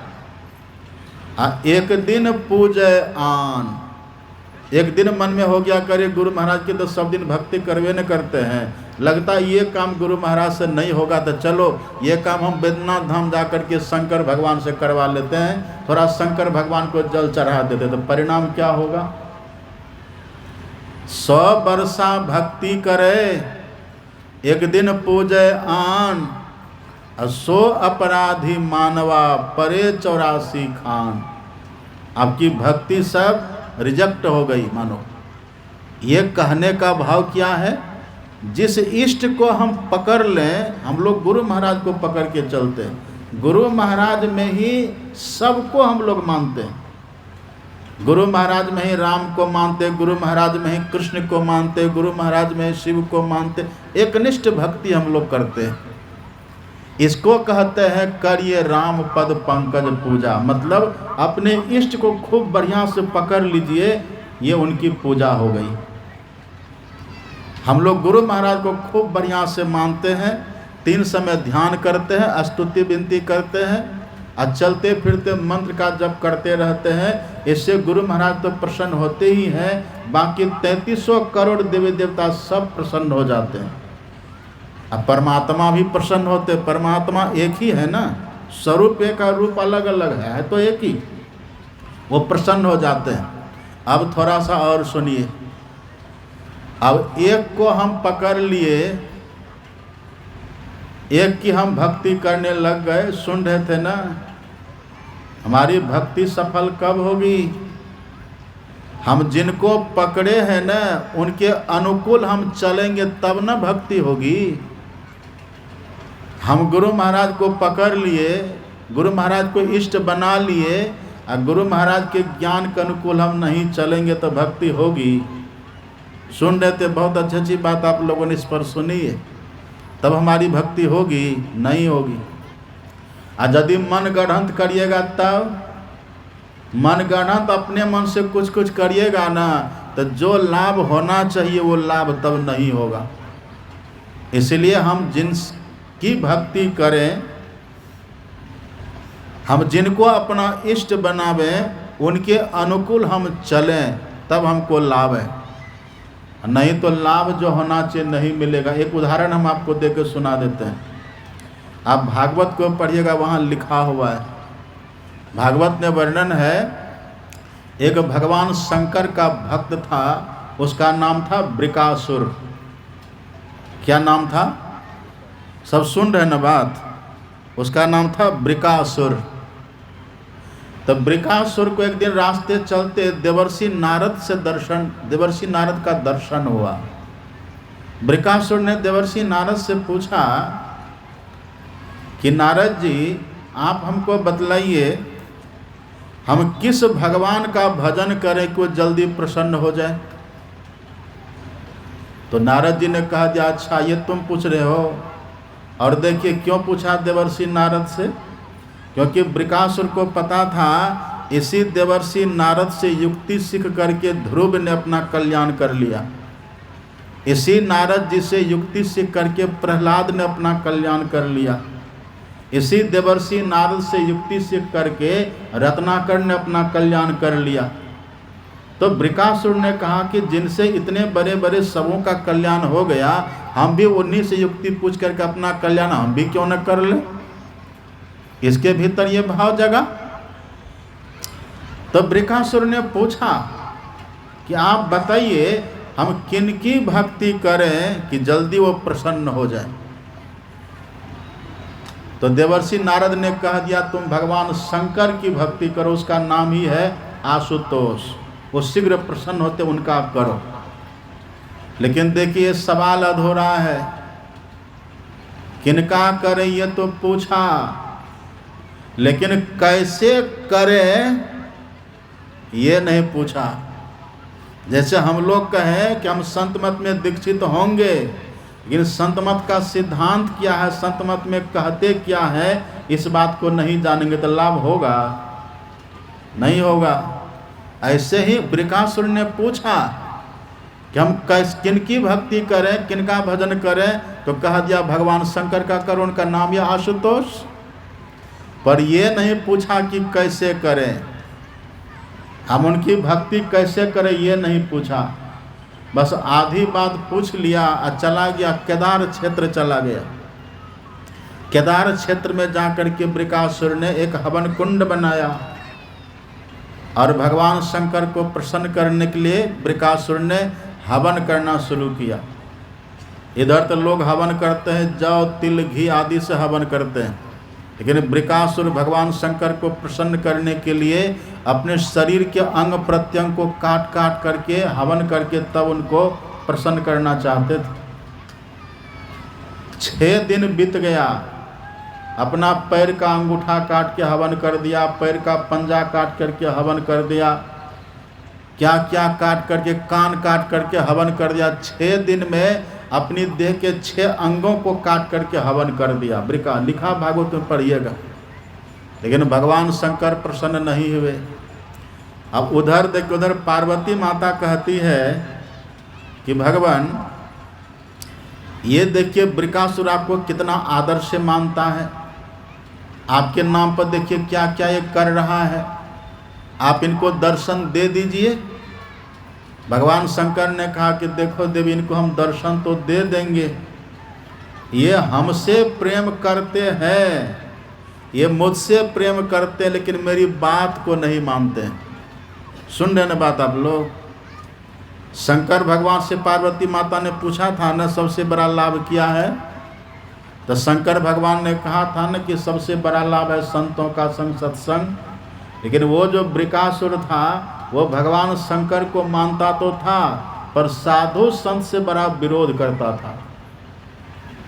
एक दिन पूजे आन, एक दिन मन में हो गया करे गुरु महाराज की, तो सब दिन भक्ति करवे न करते हैं। लगता है ये काम गुरु महाराज से नहीं होगा तो चलो ये काम हम बैद्यनाथ धाम जा कर के शंकर भगवान से करवा लेते हैं, थोड़ा शंकर भगवान को जल चढ़ा देते, तो परिणाम क्या होगा? 100 वर्षा भक्ति करे, एक दिन पूजे आन, 100 अपराधी मानवा परे 84 खान। आपकी भक्ति सब रिजेक्ट हो गई मानो। ये कहने का भाव क्या है? जिस इष्ट को हम पकड़ लें, हम लोग गुरु महाराज को पकड़ के चलते हैं। गुरु महाराज में ही सबको हम लोग मानते हैं। गुरु महाराज में ही राम को मानते, गुरु महाराज में ही कृष्ण को मानते, गुरु महाराज में ही शिव को मानते। एकनिष्ठ भक्ति हम लोग करते हैं। इसको कहते हैं करिए राम पद पंकज पूजा, मतलब अपने इष्ट को खूब बढ़िया से पकड़ लीजिए, ये उनकी पूजा हो गई। हम लोग गुरु महाराज को खूब बढ़िया से मानते हैं, 3 समय ध्यान करते हैं, स्तुति विनती करते हैं, और चलते फिरते मंत्र का जप करते रहते हैं। इससे गुरु महाराज तो प्रसन्न होते ही हैं, बाकी 3300 करोड़ देवी देवता सब प्रसन्न हो जाते हैं। अब परमात्मा भी प्रसन्न होते। परमात्मा एक ही है ना, स्वरूप एक का रूप अलग अलग है तो एक ही, वो प्रसन्न हो जाते हैं। अब थोड़ा सा और सुनिए। अब एक को हम पकड़ लिए, एक की हम भक्ति करने लग गए, सुन रहे थे ना, हमारी भक्ति सफल कब होगी? हम जिनको पकड़े हैं ना, उनके अनुकूल हम चलेंगे तब ना भक्ति होगी। हम गुरु महाराज को पकड़ लिए, गुरु महाराज को इष्ट बना लिए, और गुरु महाराज के ज्ञान के अनुकूल हम नहीं चलेंगे तो भक्ति होगी? सुन रहे थे, बहुत अच्छी अच्छी बात आप लोगों ने इस पर सुनी है, तब हमारी भक्ति होगी? नहीं होगी। और यदि मन गढ़ंत करिएगा, तब मन गढ़ंत अपने मन से कुछ कुछ करिएगा ना, तो जो लाभ होना चाहिए वो लाभ तब नहीं होगा। इसलिए हम जिनकी भक्ति करें, हम जिनको अपना इष्ट बनावें, उनके अनुकूल हम चलें, तब हमको लाभ है। नहीं तो लाभ जो होना चाहिए नहीं मिलेगा। एक उदाहरण हम आपको देकर सुना देते हैं। आप भागवत को पढ़िएगा, वहाँ लिखा हुआ है, भागवत में वर्णन है एक भगवान शंकर का भक्त था, उसका नाम था वृकासुर। क्या नाम था? सब सुन रहे न बात? उसका नाम था वृकासुर। तो वृकासुर को एक दिन रास्ते चलते देवर्षि नारद का दर्शन हुआ। वृकासुर ने देवर्षि नारद से पूछा कि नारद जी, आप हमको बतलाइए, हम किस भगवान का भजन करें कि वो जल्दी प्रसन्न हो जाए? तो नारद जी ने कहा दिया, अच्छा ये तुम पूछ रहे हो। और देखिए क्यों पूछा देवर्षि नारद से, क्योंकि वृकासुर को पता था इसी देवर्षि नारद से युक्ति सीख करके ध्रुव ने अपना कल्याण कर लिया। इसी नारद जी से युक्ति सीख करके प्रहलाद ने अपना कल्याण कर लिया। इसी देवर्षि नारद से युक्ति सीख करके रत्नाकर ने अपना कल्याण कर लिया। तो वृकासुर ने कहा कि जिनसे इतने बड़े बड़े सबों का कल्याण हो गया, हम भी उन्हीं से युक्ति पूछ करके अपना कल्याण हम भी क्यों न कर ले? इसके भीतर ये भाव जगा। तो वृकासुर ने पूछा कि आप बताइए, हम किनकी भक्ति करें कि जल्दी वो प्रसन्न हो जाए? तो देवर्षि नारद ने कह दिया, तुम भगवान शंकर की भक्ति करो, उसका नाम ही है आशुतोष, वो शीघ्र प्रसन्न होते, उनका आप करो। लेकिन देखिए सवाल अधूरा है, किनका करें ये तो पूछा, लेकिन कैसे करें ये नहीं पूछा। जैसे हम लोग कहें कि हम संत मत में दीक्षित होंगे, लेकिन संत मत का सिद्धांत क्या है, संत मत में कहते क्या है, इस बात को नहीं जानेंगे तो लाभ होगा? नहीं होगा। ऐसे ही वृकासुर ने पूछा कि हम किनकी भक्ति करें, किनका भजन करें, तो कह दिया भगवान शंकर का करो, उनका नाम है आशुतोष। पर ये नहीं पूछा कि कैसे करें, हम उनकी भक्ति कैसे करें ये नहीं पूछा। बस आधी बात पूछ लिया और चला गया, केदार क्षेत्र चला गया। केदार क्षेत्र में जाकर के वृकासुर ने एक हवन कुंड बनाया और भगवान शंकर को प्रसन्न करने के लिए वृकासुर ने हवन करना शुरू किया। इधर तो लोग हवन करते हैं, जौ तिल घी आदि से हवन करते हैं, लेकिन वृकासुर भगवान शंकर को प्रसन्न करने के लिए अपने शरीर के अंग प्रत्यंग को काट काट करके हवन करके तब उनको प्रसन्न करना चाहते थे। 6 दिन बीत गया, अपना पैर का अंगूठा काट के हवन कर दिया, पैर का पंजा काट करके हवन कर दिया, क्या क्या काट करके, कान काट करके हवन कर दिया। 6 दिन में अपनी देह के 6 अंगों को काट करके हवन कर दिया। वृका लिखा भागवत में पढ़िएगा। लेकिन भगवान शंकर प्रसन्न नहीं हुए। अब उधर देखिए, उधर पार्वती माता कहती है कि भगवान ये देखिए वृकासुर आपको कितना आदर से मानता है, आपके नाम पर देखिए क्या क्या ये कर रहा है, आप इनको दर्शन दे दीजिए। भगवान शंकर ने कहा कि देखो देवी, इनको हम दर्शन तो दे देंगे, ये हमसे प्रेम करते हैं, ये मुझसे प्रेम करते हैं, लेकिन मेरी बात को नहीं मानते हैं। सुन रहे न बात आप लोग? शंकर भगवान से पार्वती माता ने पूछा था न सबसे बड़ा लाभ क्या है, तो शंकर भगवान ने कहा था न कि सबसे बड़ा लाभ है संतों का संग, सत्संग। लेकिन वो जो वृकासुर था वो भगवान शंकर को मानता तो था, पर साधु संत से बड़ा विरोध करता था।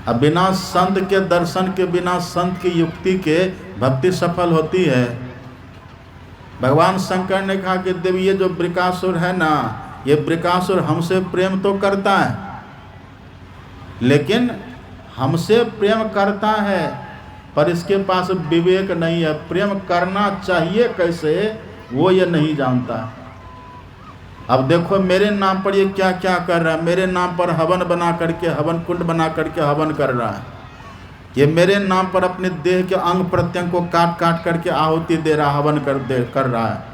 अब बिना संत के दर्शन के, बिना संत की युक्ति के भक्ति सफल होती है। भगवान शंकर ने कहा कि देवी ये जो वृकासुर है ना, ये वृकासुर हमसे प्रेम तो करता है, लेकिन हमसे प्रेम करता है पर इसके पास विवेक नहीं है, प्रेम करना चाहिए कैसे वो ये नहीं जानता। अब देखो मेरे नाम पर ये क्या क्या कर रहा है, मेरे नाम पर हवन बना करके, हवन कुंड बना करके हवन कर रहा है, ये मेरे नाम पर अपने देह के अंग प्रत्यंग को काट काट करके आहुति दे रहा, हवन कर रहा है।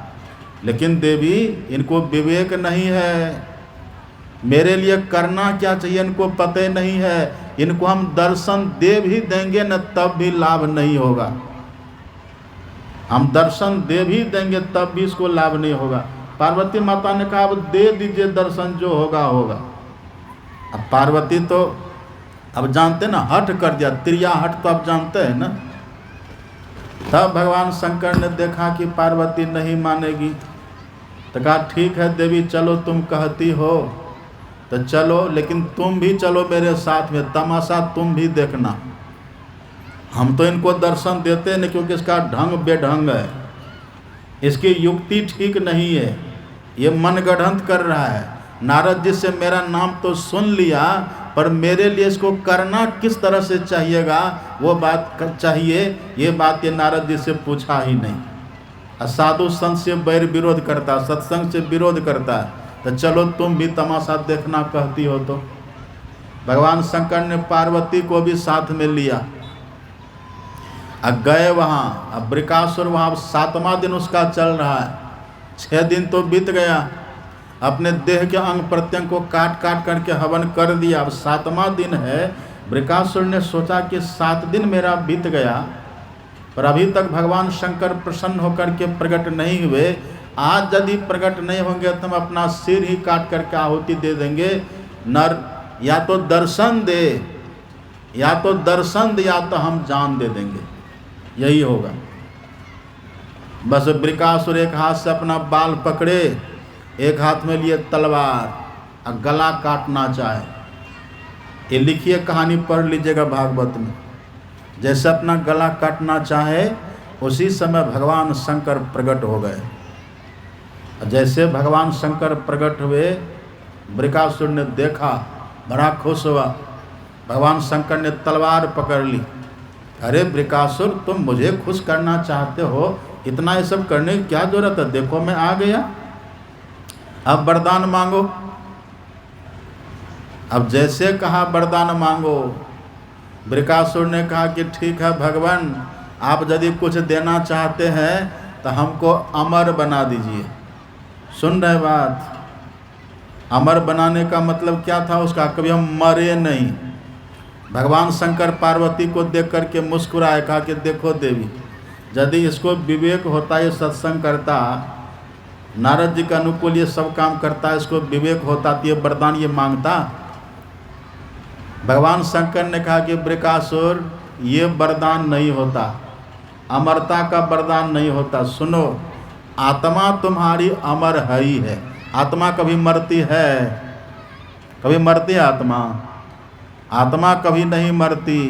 लेकिन देवी इनको विवेक नहीं है, मेरे लिए करना क्या चाहिए इनको पता नहीं है, इनको हम दर्शन दे भी देंगे न तब भी लाभ नहीं होगा, हम दर्शन दे भी देंगे तब भी इसको लाभ नहीं होगा। पार्वती माता ने कहा अब दे दीजिए दर्शन, जो होगा होगा। अब पार्वती तो अब जानते ना, हट कर दिया, त्रिया हट तो आप जानते हैं ना। तब भगवान शंकर ने देखा कि पार्वती नहीं मानेगी, तो कहा ठीक है देवी चलो, तुम कहती हो तो चलो, लेकिन तुम भी चलो मेरे साथ में, तमाशा तुम भी देखना। हम तो इनको दर्शन देते नहीं, क्योंकि इसका ढंग बेढंग है, इसकी युक्ति ठीक नहीं है, ये मनगढ़ंत कर रहा है। नारद जी से मेरा नाम तो सुन लिया, पर मेरे लिए इसको करना किस तरह से चाहिएगा, वो बात चाहिए, ये बात ये नारद जी से पूछा ही नहीं। साधु संत से बैर विरोध करता, सत्संग से विरोध करता, तो चलो तुम भी तमाशा देखना कहती हो तो। भगवान शंकर ने पार्वती को भी साथ में लिया, अब गए वहाँ। अब बृकासुर वहाँ 7वां दिन उसका चल रहा है, 6 दिन तो बीत गया, अपने देह के अंग प्रत्यंग को काट काट करके हवन कर दिया। अब 7वां दिन है। बृकासुर ने सोचा कि 7 दिन मेरा बीत गया, पर अभी तक भगवान शंकर प्रसन्न होकर के प्रकट नहीं हुए। आज यदि प्रकट नहीं होंगे तो हम अपना सिर ही काट करके आहुति दे देंगे। नर या तो दर्शन दे, या तो दर्शन दे, या तो हम जान दे देंगे, यही होगा। बस बृकासुर एक हाथ से अपना बाल पकड़े, एक हाथ में लिए तलवार, और गला काटना चाहे। ये लिखिए, कहानी पढ़ लीजिएगा भागवत में। जैसे अपना गला काटना चाहे, उसी समय भगवान शंकर प्रकट हो गए। जैसे भगवान शंकर प्रकट हुए, बृकासुर ने देखा, बड़ा खुश हुआ। भगवान शंकर ने तलवार पकड़ ली। अरे बृकासुर, तुम मुझे खुश करना चाहते हो, इतना ये सब करने की क्या जरूरत है, देखो मैं आ गया, अब वरदान मांगो। अब जैसे कहा वरदान मांगो, बृकासुर ने कहा कि ठीक है भगवान, आप यदि कुछ देना चाहते हैं तो हमको अमर बना दीजिए। सुन रहे बात? अमर बनाने का मतलब क्या था उसका, कभी हम मरे नहीं। भगवान शंकर पार्वती को देख करके मुस्कुराए, कहा कि देखो देवी, यदि इसको विवेक होता, ये सत्संग करता, नारद जी के अनुकूल ये सब काम करता, इसको विवेक होता तो ये वरदान ये मांगता। भगवान शंकर ने कहा कि बृकासुर, ये वरदान नहीं होता, अमरता का वरदान नहीं होता। सुनो, आत्मा तुम्हारी अमर है ही है। आत्मा कभी मरती है? कभी मरती है आत्मा? आत्मा कभी नहीं मरती।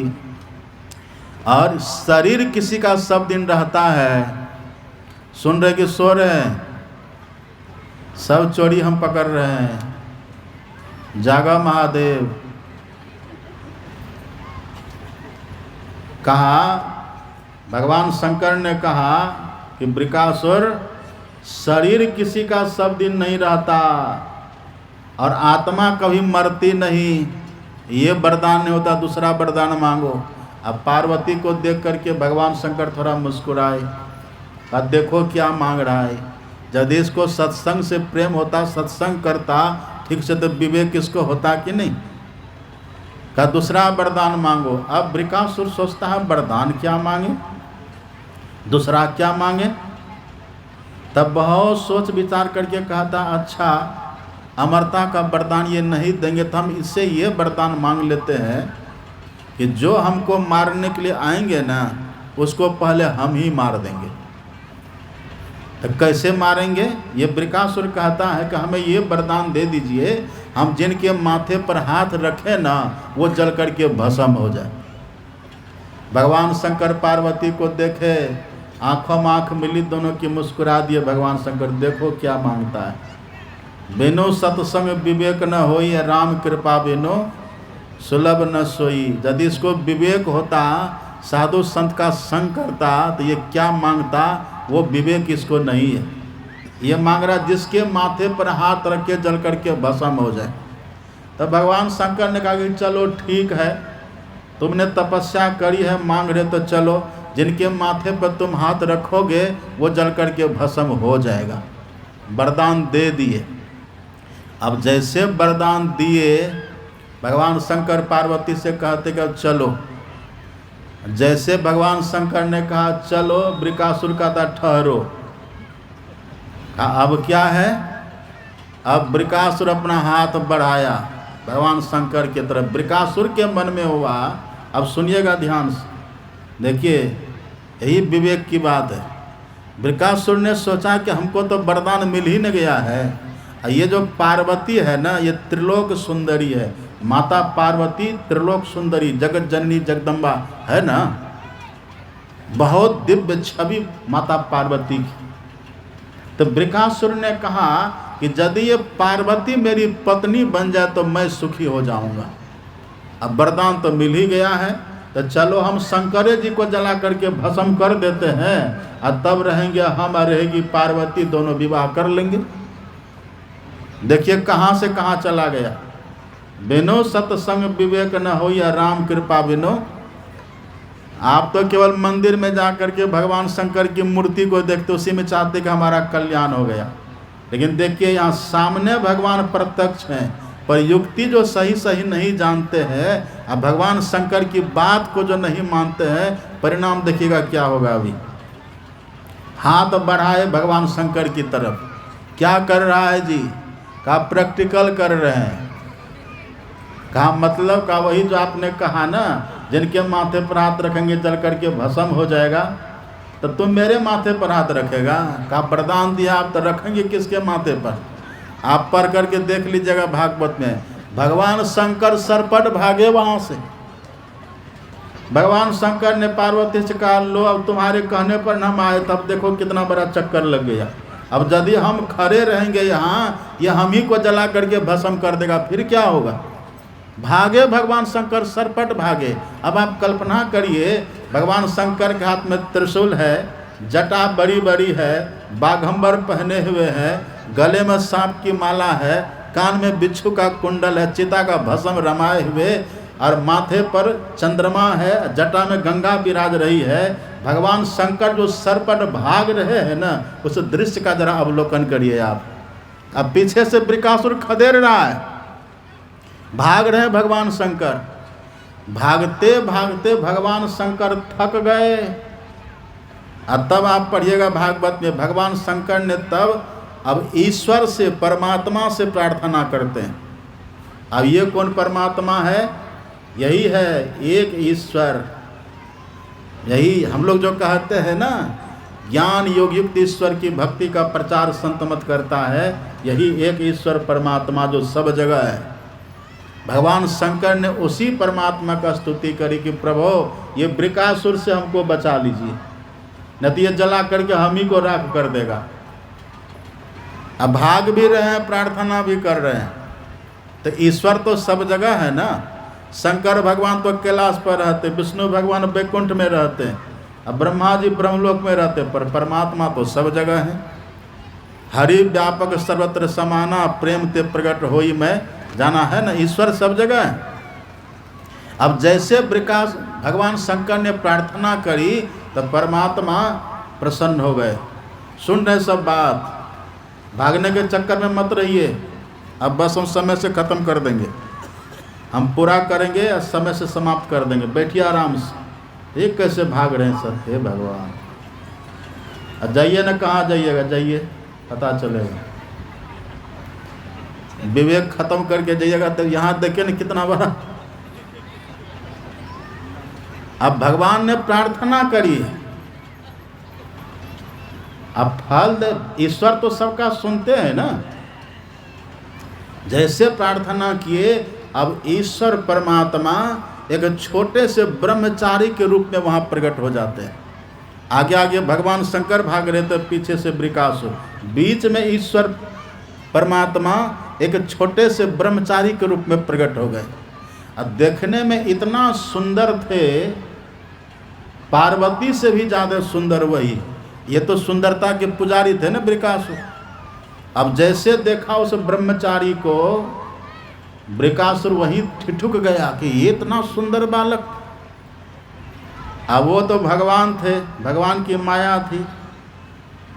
और शरीर किसी का सब दिन रहता है। सुन रहे कि सो रहे हैं? सब चोरी हम पकड़ रहे हैं। जागा महादेव। कहा, भगवान शंकर ने कहा कि बृकासुर, शरीर किसी का सब दिन नहीं रहता और आत्मा कभी मरती नहीं, ये वरदान नहीं होता, दूसरा वरदान मांगो। अब पार्वती को देख करके भगवान शंकर थोड़ा मुस्कुराए, अब देखो क्या मांग रहा है। यदि इसको सत्संग से प्रेम होता, सत्संग करता ठीक से, तो विवेक इसको होता कि नहीं। का दूसरा वरदान मांगो। अब बृकासुर सोचता है वरदान क्या मांगे, दूसरा क्या मांगे। तब बहुत सोच विचार करके कहा था, अच्छा अमरता का वरदान ये नहीं देंगे तो हम इससे ये वरदान मांग लेते हैं कि जो हमको मारने के लिए आएंगे ना, उसको पहले हम ही मार देंगे। तो कैसे मारेंगे? ये बृकासुर कहता है कि हमें ये वरदान दे दीजिए, हम जिनके माथे पर हाथ रखें ना, वो जल करके भस्म हो जाए। भगवान शंकर पार्वती को देखे, आंखों में आंख मिली, दोनों की मुस्कुरा दिए। भगवान शंकर देखो क्या मांगता है। बिनु सत्संग विवेक न होई, राम कृपा बिनु सुलभ न सोई। यदि इसको विवेक होता, साधु संत का संग करता, तो ये क्या मांगता, वो विवेक इसको नहीं है। ये मांग रहा जिसके माथे पर हाथ रख के जल करके भस्म हो जाए। तब भगवान शंकर ने कहा कि चलो ठीक है, तुमने तपस्या करी है, मांग रहे तो चलो, जिनके माथे पर तुम हाथ रखोगे वो जल करके भस्म हो जाएगा। वरदान दे दिए। अब जैसे वरदान दिए, भगवान शंकर पार्वती से कहते कि चलो। जैसे भगवान शंकर ने कहा चलो, बृकासुर का था ठहरो। अब क्या है, अब वृकासुर अपना हाथ बढ़ाया भगवान शंकर की तरफ, वृकासुर के मन में हुआ, अब सुनिएगा ध्यान से, देखिए यही विवेक की बात है। वृकासुर ने सोचा कि हमको तो वरदान मिल ही न गया है, ये जो पार्वती है ना, ये त्रिलोक सुंदरी है, माता पार्वती त्रिलोक सुंदरी, जगत जननी जगदम्बा है ना, बहुत दिव्य छवि माता पार्वती की। तो वृकासुर ने कहा कि यदि ये पार्वती मेरी पत्नी बन जाए तो मैं सुखी हो जाऊंगा। अब वरदान तो मिल ही गया है, तो चलो हम शंकरे जी को जला करके भस्म कर देते हैं, और तब रहेंगे हम और रहेगी पार्वती, दोनों विवाह कर लेंगे। देखिए कहाँ से कहाँ चला गया। बिनो सत्संग विवेक न हो या राम कृपा बिनो। आप तो केवल मंदिर में जा करके भगवान शंकर की मूर्ति को देखते, उसी में चाहते कि हमारा कल्याण हो गया। लेकिन देखिए यहाँ सामने भगवान प्रत्यक्ष हैं, पर युक्ति जो सही सही नहीं जानते हैं, अब भगवान शंकर की बात को जो नहीं मानते हैं, परिणाम देखिएगा क्या होगा। अभी हाथ बढ़ाए भगवान शंकर की तरफ, क्या कर रहा है जी, कहा प्रैक्टिकल कर रहे हैं। कहा मतलब का वही जो आपने कहा ना, जिनके माथे पर हाथ रखेंगे जल करके भस्म हो जाएगा, तो तुम मेरे माथे पर हाथ रखेगा। कहा वरदान दिया, आप तो रखेंगे किसके माथे पर। आप पढ़ करके देख लीजिएगा भागवत में, भगवान शंकर सरपट भागे वहाँ से। भगवान शंकर ने पार्वती से कहा लो अब तुम्हारे कहने पर हम आए, तब देखो कितना बड़ा चक्कर लग गया। अब यदि हम खड़े रहेंगे यहाँ, ये हम ही को जला करके भस्म कर देगा, फिर क्या होगा। भागे भगवान शंकर, सरपट भागे। अब आप कल्पना करिए, भगवान शंकर के हाथ में त्रिशूल है, जटा बड़ी बड़ी है, बाघंबर पहने हुए हैं, गले में सांप की माला है, कान में बिच्छू का कुंडल है, चिता का भस्म रमाए हुए, और माथे पर चंद्रमा है, जटा में गंगा विराज रही है। भगवान शंकर जो सरपट भाग रहे हैं ना, उस दृश्य का जरा अवलोकन करिए आप। अब पीछे से वृकासुर खदेड़ रहा है, भाग रहे भगवान शंकर। भागते भागते भगवान शंकर थक गए। और तब आप पढ़िएगा भागवत में, भगवान शंकर ने तब अब ईश्वर से, परमात्मा से प्रार्थना करते हैं। अब ये कौन परमात्मा है, यही है एक ईश्वर। यही हम लोग जो कहते हैं ना, ज्ञान योग युक्त ईश्वर की भक्ति का प्रचार संत मत करता है, यही एक ईश्वर परमात्मा जो सब जगह है। भगवान शंकर ने उसी परमात्मा का स्तुति करी कि प्रभु ये वृकासुर से हमको बचा लीजिए, नहीं तो ये जला करके हम ही को राख कर देगा। अब भाग भी रहे हैं, प्रार्थना भी कर रहे हैं, तो ईश्वर तो सब जगह है ना। शंकर भगवान तो कैलाश पर रहते, विष्णु भगवान वैकुंठ में रहते हैं, अब ब्रह्मा जी ब्रह्मलोक में रहते, पर परमात्मा तो सब जगह है। हरि व्यापक सर्वत्र समाना, प्रेम ते प्रकट होई मैं जाना, है ना, ईश्वर सब जगह है। अब जैसे भगवान शंकर ने प्रार्थना करी, तो परमात्मा प्रसन्न हो गए। सुन रहे सब बात, भागने के चक्कर में मत रहिए। अब बस हम समय से ख़त्म कर देंगे, हम पूरा करेंगे और समय से समाप्त कर देंगे, बैठिए आराम से। ये कैसे भाग रहे हैं सर, हे भगवान। अब जाइए ना, कहाँ जाइएगा, जाइए पता चलेगा। विवेक खत्म करके जाइएगा, तो यहाँ देखिए ना कितना बड़ा। अब भगवान ने प्रार्थना करी, अब फल दे। ईश्वर तो सबका सुनते हैं ना। जैसे प्रार्थना किए, अब ईश्वर परमात्मा एक छोटे से ब्रह्मचारी के रूप में वहाँ प्रकट हो जाते हैं। आगे आगे भगवान शंकर भाग रहे थे, पीछे से वृकासुर, बीच में ईश्वर परमात्मा एक छोटे से ब्रह्मचारी के रूप में प्रकट हो गए। अब देखने में इतना सुंदर थे, पार्वती से भी ज़्यादा सुंदर वही। ये तो सुंदरता के पुजारी थे ना वृकासुर। अब जैसे देखा उस ब्रह्मचारी को, वृकासुर वही ठिठुक गया कि ये इतना सुंदर बालक। अब वो तो भगवान थे, भगवान की माया थी।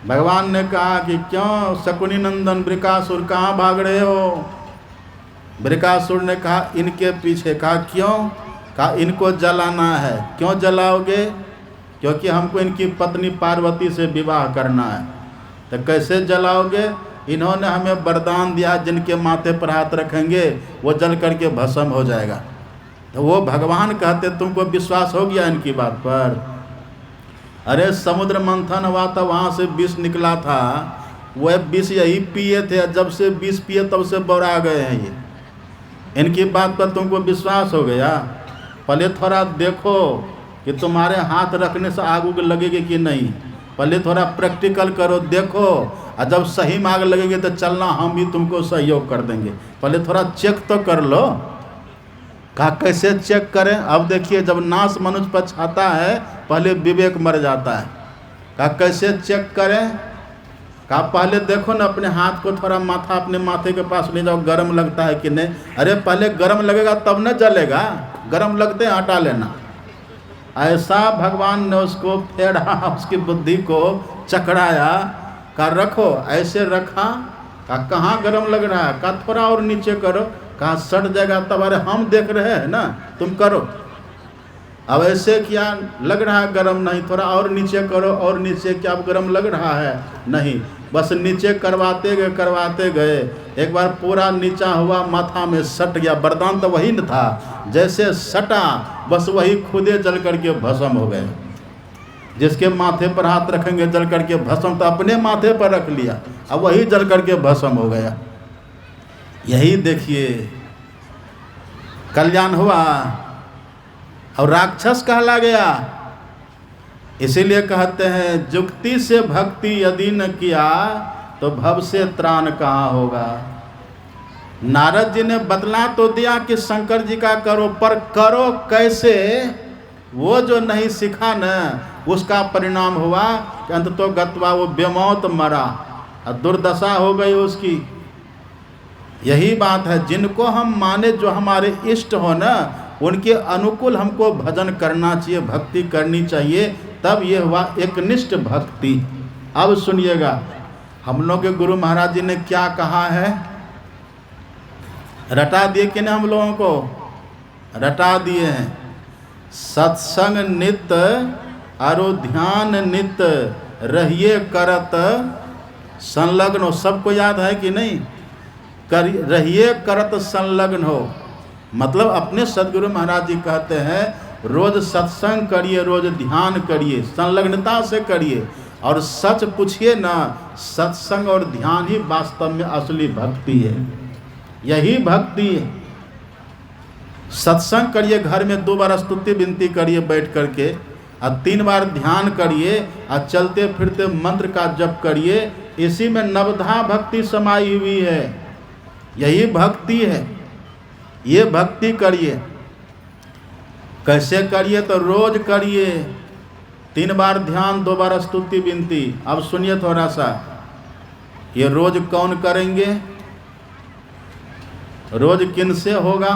भगवान ने कहा कि क्यों शकुनी नंदन वृकासुर कहाँ भाग रहे हो। वृकासुर ने कहा इनके पीछे। कहा क्यों। कहा इनको जलाना है। क्यों जलाओगे। क्योंकि हमको इनकी पत्नी पार्वती से विवाह करना है। तो कैसे जलाओगे? इन्होंने हमें वरदान दिया, जिनके माथे पर हाथ रखेंगे वो जल करके भस्म हो जाएगा। तो वो भगवान कहते तुमको विश्वास हो गया इनकी बात पर? अरे समुद्र मंथन हुआ था, वहाँ से विष निकला था, वह विष यही पिए थे, जब से विष पिए तब से बौरा गए हैं ये। इनकी बात पर तुमको विश्वास हो गया? पहले थोड़ा देखो कि तुम्हारे हाथ रखने से आग उग लगेगी कि नहीं, पहले थोड़ा प्रैक्टिकल करो, देखो, और जब सही में आग लगेगी तो चलना, हम भी तुमको सहयोग कर देंगे। पहले थोड़ा चेक तो कर लो। कहा कैसे चेक करें? अब देखिए, जब नाश मनुष्य पर छाता है पहले विवेक मर जाता है। कहा कैसे चेक करें? कहा पहले देखो ना, अपने हाथ को थोड़ा माथा अपने माथे के पास ले जाओ, गर्म लगता है कि नहीं। अरे पहले गर्म लगेगा तब न जलेगा, गर्म लगते हटा लेना। ऐसा भगवान ने उसको फेड़ा, उसकी बुद्धि को चकराया। कहा रखो, ऐसे रखा। कहा कहाँ गर्म लग रहा है? कहा थोड़ा और नीचे करो। कहा सट जाएगा तब। अरे हम देख रहे हैं ना, तुम करो। अब ऐसे किया, लग रहा है गर्म नहीं, थोड़ा और नीचे करो, और नीचे क्या अब गर्म लग रहा है? नहीं। बस नीचे करवाते गए, एक बार पूरा नीचा हुआ, माथा में सट गया। वरदान तो वही न था, जैसे सटा बस वही खुदे जल करके भस्म हो गए। जिसके माथे पर हाथ रखेंगे जल करके भस्म, तो अपने माथे पर रख लिया, अब वही जल करके भस्म हो गया। यही देखिए कल्याण हुआ और राक्षस कहला गया। इसीलिए कहते हैं जुक्ति से भक्ति यदि न किया तो भव से त्राण कहाँ होगा। नारद जी ने बतला तो दिया कि शंकर जी का करो, पर करो कैसे? वो जो नहीं सीखा न, उसका परिणाम हुआ कि अंत तो गत्वा वो बेमौत मरा और दुर्दशा हो गई उसकी। यही बात है, जिनको हम माने, जो हमारे इष्ट हो न, उनके अनुकूल हमको भजन करना चाहिए, भक्ति करनी चाहिए, तब ये हुआ एकनिष्ठ भक्ति। अब सुनिएगा, हम लोग के गुरु महाराज जी ने क्या कहा है, रटा दिए कि नहीं? हम लोगों को रटा दिए हैं। सत्संग नित अरु ध्यान नित रहिए करत संलग्न हो। सबको याद है कि नहीं? रहिए करत संलग्न हो, मतलब अपने सदगुरु महाराज जी कहते हैं रोज सत्संग करिए, रोज ध्यान करिए, संलग्नता से करिए, और सच पूछिए ना, सत्संग और ध्यान ही वास्तव में असली भक्ति है। यही भक्ति है। सत्संग करिए, घर में 2 बार स्तुति विनती करिए बैठ करके, और 3 बार ध्यान करिए, और चलते फिरते मंत्र का जप करिए। इसी में नवधा भक्ति समाई हुई है। यही भक्ति है। ये भक्ति करिए। कैसे करिए? तो रोज करिए, 3 बार ध्यान, 2 बार स्तुति विनती। अब सुनिए थोड़ा सा, ये रोज कौन करेंगे? रोज किन से होगा?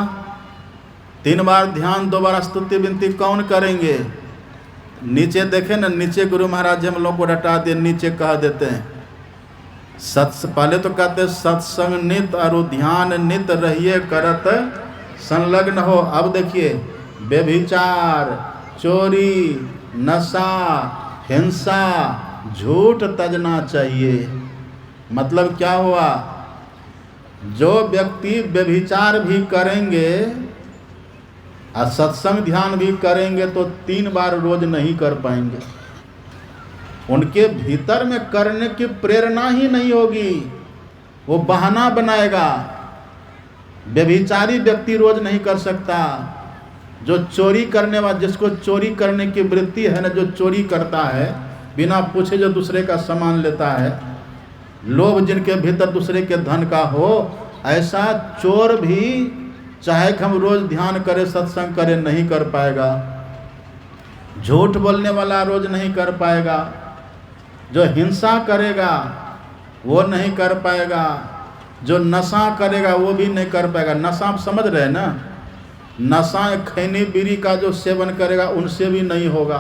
3 बार ध्यान, 2 बार स्तुति विनती कौन करेंगे? नीचे देखें ना, नीचे गुरु महाराज हम लोग को रटा दे, नीचे कह देते हैं पहले तो कहते सत्संग नित और ध्यान नित रहिए करत संलग्न हो। अब देखिए, व्यभिचार, चोरी, नशा, हिंसा, झूठ तजना चाहिए। मतलब क्या हुआ? जो व्यक्ति व्यभिचार भी करेंगे और सत्संग ध्यान भी करेंगे तो 3 बार रोज नहीं कर पाएंगे। उनके भीतर में करने की प्रेरणा ही नहीं होगी, वो बहाना बनाएगा। व्यभिचारी व्यक्ति रोज नहीं कर सकता। जो चोरी करने वाला, जिसको चोरी करने की वृत्ति है ना, जो चोरी करता है बिना पूछे, जो दूसरे का सामान लेता है, लोभ जिनके भीतर दूसरे के धन का हो, ऐसा चोर भी चाहे कि हम रोज ध्यान करें, सत्संग करें, नहीं कर पाएगा। झूठ बोलने वाला रोज नहीं कर पाएगा। जो हिंसा करेगा वो नहीं कर पाएगा। जो नशा करेगा वो भी नहीं कर पाएगा। नशा आप समझ रहे हैं ना? नशा खैनी बीड़ी का जो सेवन करेगा उनसे भी नहीं होगा।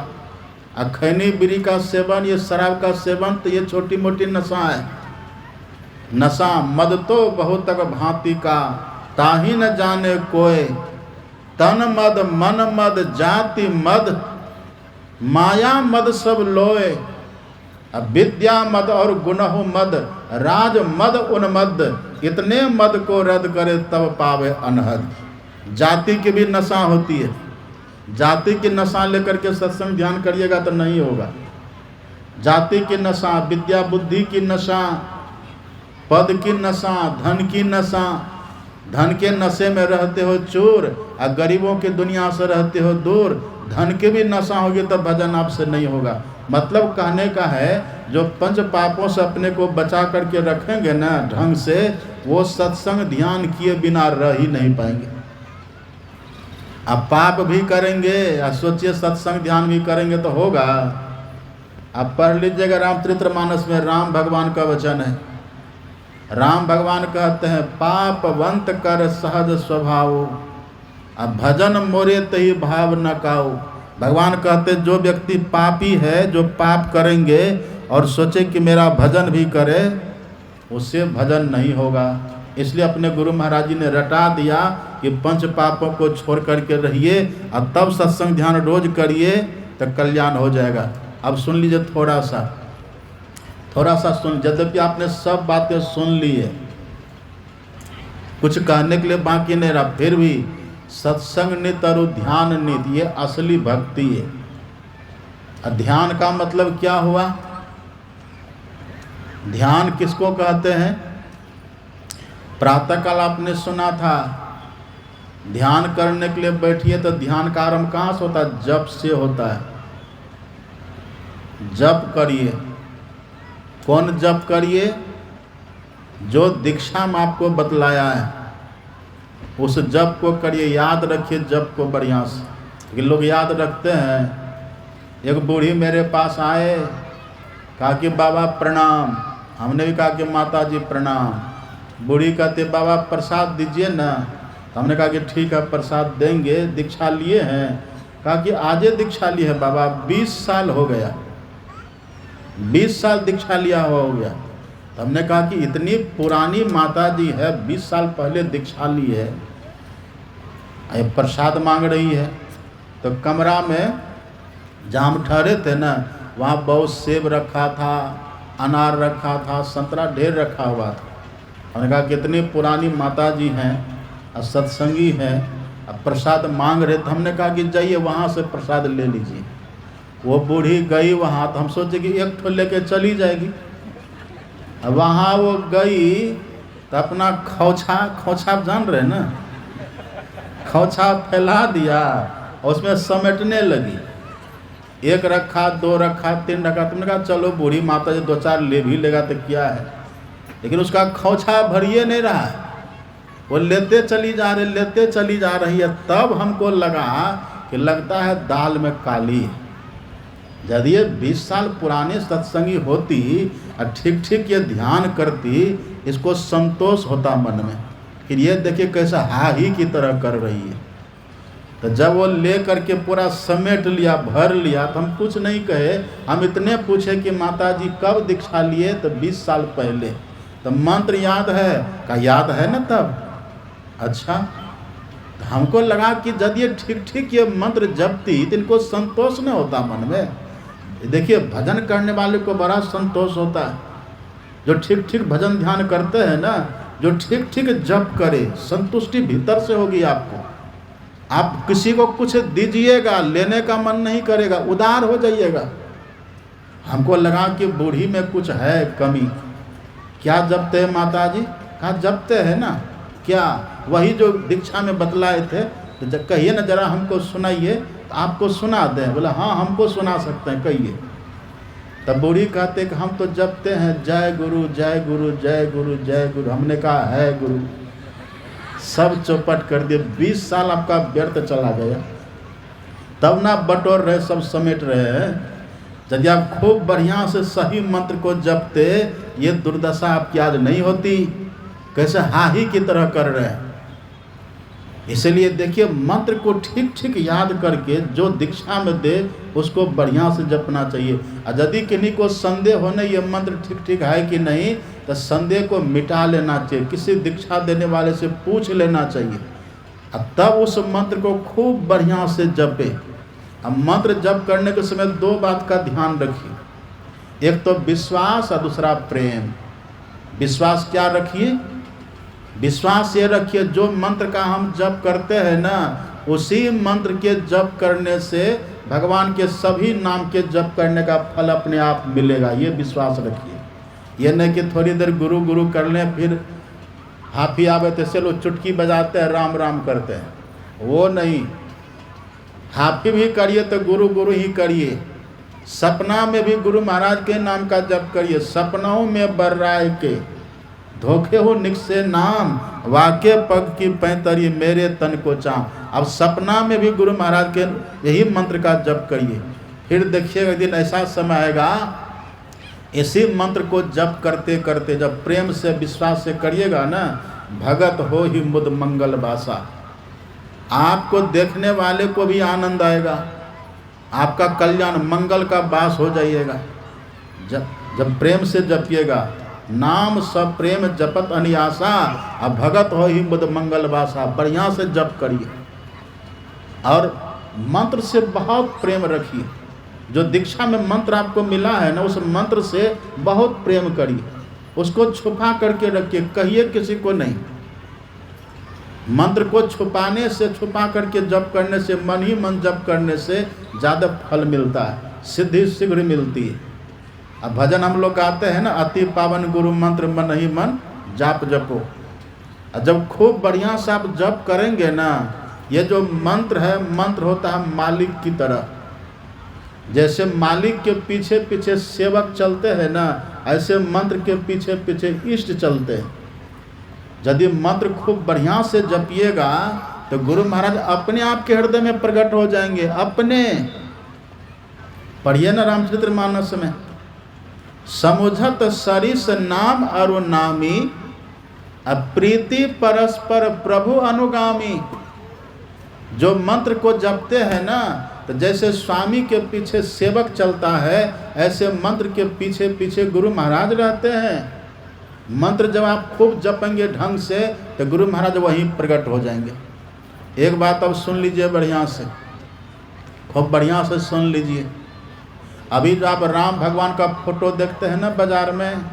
और खैनी बीड़ी का सेवन, ये शराब का सेवन, तो ये छोटी मोटी नशा है। नशा मद तो बहुत तक भांति का, ताही न जाने कोय, तन मद मन मद जाति मद, माया मद सब लोय। अब विद्या मद और गुणहु मद, राज मद उन्मद, इतने मद को रद्द करे तब पावे अनहद। जाति की भी नशा होती है, जाति की नशा लेकर के सत्संग ध्यान करिएगा तो नहीं होगा। जाति की नशा, विद्या बुद्धि की नशा, पद की नशा, धन की नशा, धन के नशे में रहते हो चूर और गरीबों की दुनिया से रहते हो दूर, धन के भी नशा होगी तो भजन आपसे नहीं होगा। मतलब कहने का है जो पंच पापों से अपने को बचा करके रखेंगे ना ढंग से, वो सत्संग ध्यान किए बिना रह ही नहीं पाएंगे। अब पाप भी करेंगे और सोचिए सत्संग ध्यान भी करेंगे तो होगा। आप पढ़ लीजिएगा रामचरितमानस में, राम भगवान का वचन है। राम भगवान कहते हैं पापवंत कर सहज स्वभाव, अब भजन मोरे तही भाव न काऊ। भगवान कहते हैं जो व्यक्ति पापी है, जो पाप करेंगे और सोचे कि मेरा भजन भी करे, उससे भजन नहीं होगा। इसलिए अपने गुरु महाराज जी ने रटा दिया कि पंच पापों को छोड़ करके रहिए और तब सत्संग ध्यान रोज करिए तो कल्याण हो जाएगा। अब सुन लीजिए थोड़ा सा सुन, यद्यपि आपने सब बातें सुन ली है, कुछ कहने के लिए बाकी नहीं रहा, फिर भी सत्संग नित और ध्यान नित, ये असली भक्ति है। ध्यान का मतलब क्या हुआ? ध्यान किसको कहते हैं? प्रातःकाल आपने सुना था, ध्यान करने के लिए बैठिए तो ध्यान का आरंभ कहाँ से होता है? जप से होता है। जप करिए। कौन जप करिए? जो दीक्षा में आपको बतलाया है उस जप को करिए। याद रखिए जप को बढ़िया से। लोग याद रखते हैं। एक बूढ़ी मेरे पास आए, कहा कि बाबा प्रणाम। हमने भी कहा कि माता जी प्रणाम। बूढ़ी कहते बाबा प्रसाद दीजिए ना। तो हमने कहा कि ठीक है प्रसाद देंगे। दीक्षा लिए हैं? कहा कि आजे दीक्षा ली है बाबा, 20 साल हो गया, 20 साल दीक्षा लिया हो गया। तो हमने कहा कि इतनी पुरानी माता जी है, 20 साल पहले दीक्षा ली है, प्रसाद मांग रही है। तो कमरा में जहाँ हम ठहरे थे ना, वहाँ बहुत सेब रखा था, अनार रखा था, संतरा ढेर रखा हुआ था। हमने कहा कितनी पुरानी माता जी हैं और सत्संगी हैं, अब प्रसाद मांग रहे। तो हमने कहा कि जाइए वहाँ से प्रसाद ले लीजिए। वो बूढ़ी गई वहाँ, तो हम सोचे कि एक ठो लेके चली जाएगी। अब वहाँ वो गई तो अपना खौछा जान रहे ना, खौछा फैला दिया और उसमें समेटने लगी। 1 रखा, 2 रखा, 3 रखा। तुमने कहा चलो बूढ़ी माता जी 2-4 ले भी लेगा तो क्या है, लेकिन उसका खौछा भरिए नहीं रहा है। वो लेते चली जा रही है। तब हमको लगा कि लगता है दाल में काली है। यदि ये 20 साल पुराने सत्संगी होती और ठीक ये ध्यान करती, इसको संतोष होता मन में कि ये देखिए कैसा हाही की तरह कर रही है। तो जब वो ले करके पूरा समेट लिया, भर लिया, तो हम कुछ नहीं कहे। हम इतने पूछे कि माता जी कब दीक्षा लिए? तो 20 साल पहले। तो मंत्र याद है? का याद है ना तब। अच्छा, तो हमको लगा कि यदि ये ठीक ये मंत्र जपती तो इनको संतोष नहीं होता मन में। देखिए भजन करने वाले को बड़ा संतोष होता है। जो ठीक भजन ध्यान करते हैं ना, जो ठीक जप करे, संतुष्टि भीतर से होगी आपको। आप किसी को कुछ दीजिएगा, लेने का मन नहीं करेगा, उदार हो जाइएगा। हमको लगा कि बूढ़ी में कुछ है कमी। क्या जपते हैं माता जी? कहा जपते हैं ना। क्या? वही जो दीक्षा में बतलाए थे। तो कहिए ना जरा हमको सुनाइए, तो आपको सुना दें। बोला हाँ हमको सुना सकते हैं, कहिए। तब बूढ़ी कहते कि हम तो जपते हैं जय गुरु जय गुरु जय गुरु जय गुरु। हमने कहा है गुरु। सब चौपट कर दिए। 20 साल आपका व्यर्थ चला गया। तब ना बटोर रहे, सब समेट रहे हैं। यदि आप खूब बढ़िया से सही मंत्र को जपते, ये दुर्दशा आपकी आज नहीं होती। कैसे हाही की तरह कर रहे हैं। इसलिए देखिए मंत्र को ठीक याद करके जो दीक्षा में दे उसको बढ़िया से जपना चाहिए। और यदि किन्हीं को संदेह होने ये मंत्र ठीक है कि नहीं, तो संदेह को मिटा लेना चाहिए। किसी दीक्षा देने वाले से पूछ लेना चाहिए। और तब उस मंत्र को खूब बढ़िया से जपे। अब मंत्र जप करने के समय 2 बात का ध्यान रखिए। एक तो विश्वास और दूसरा प्रेम। विश्वास क्या रखिए? विश्वास ये रखिए जो मंत्र का हम जप करते हैं ना, उसी मंत्र के जप करने से भगवान के सभी नाम के जप करने का फल अपने आप मिलेगा। ये विश्वास रखिए। ये नहीं कि थोड़ी देर गुरु गुरु कर लें, फिर हाफी आवे तो चलो चुटकी बजाते हैं, राम राम करते हैं, वो नहीं। हाफी भी करिए तो गुरु गुरु ही करिए। सपना में भी गुरु महाराज के नाम का जप करिए। सपनाओं में बर्राए के धोखे हो निकसे नाम, वाक्य पग की पैंतरी मेरे तन को चाम। अब सपना में भी गुरु महाराज के यही मंत्र का जप करिए। फिर देखिएगा एक दिन ऐसा समय आएगा, इसी मंत्र को जप करते करते जब प्रेम से विश्वास से करिएगा ना, भगत हो ही मुद मंगल बासा, आपको देखने वाले को भी आनंद आएगा, आपका कल्याण मंगल का वास हो जाइएगा। जब प्रेम से जपिएगा, नाम सब प्रेम जपत अनियासा, अब भगत हो ही मुद मंगल वासा, बढ़िया से जप करिए और मंत्र से बहुत प्रेम रखिए। जो दीक्षा में मंत्र आपको मिला है ना, उस मंत्र से बहुत प्रेम करिए, उसको छुपा करके रखिए, कहिए किसी को नहीं। मंत्र को छुपाने से, छुपा करके जप करने से, मन ही मन जप करने से ज़्यादा फल मिलता है, सिद्धि शीघ्र मिलती है। अब भजन हम लोग गाते हैं ना, अति पावन गुरु मंत्र मन ही मन जाप जपो। जब खूब बढ़िया से आप जप करेंगे ना, ये जो मंत्र है, मंत्र होता है मालिक की तरह। जैसे मालिक के पीछे पीछे सेवक चलते हैं ना, ऐसे मंत्र के पीछे पीछे इष्ट चलते हैं। यदि मंत्र खूब बढ़िया से जपिएगा तो गुरु महाराज अपने आप के हृदय में प्रकट हो जाएंगे। अपने पढ़िए ना रामचरितमानस में, समुझत सरिस नाम अरु नामी, अप्रीति परस्पर प्रभु अनुगामी। जो मंत्र को जपते हैं ना, तो जैसे स्वामी के पीछे सेवक चलता है, ऐसे मंत्र के पीछे पीछे गुरु महाराज रहते हैं। मंत्र जब आप खूब जपेंगे ढंग से, तो गुरु महाराज वहीं प्रकट हो जाएंगे। एक बात अब सुन लीजिए बढ़िया से, खूब बढ़िया से सुन लीजिए। अभी जो आप राम भगवान का फोटो देखते हैं ना बाजार में,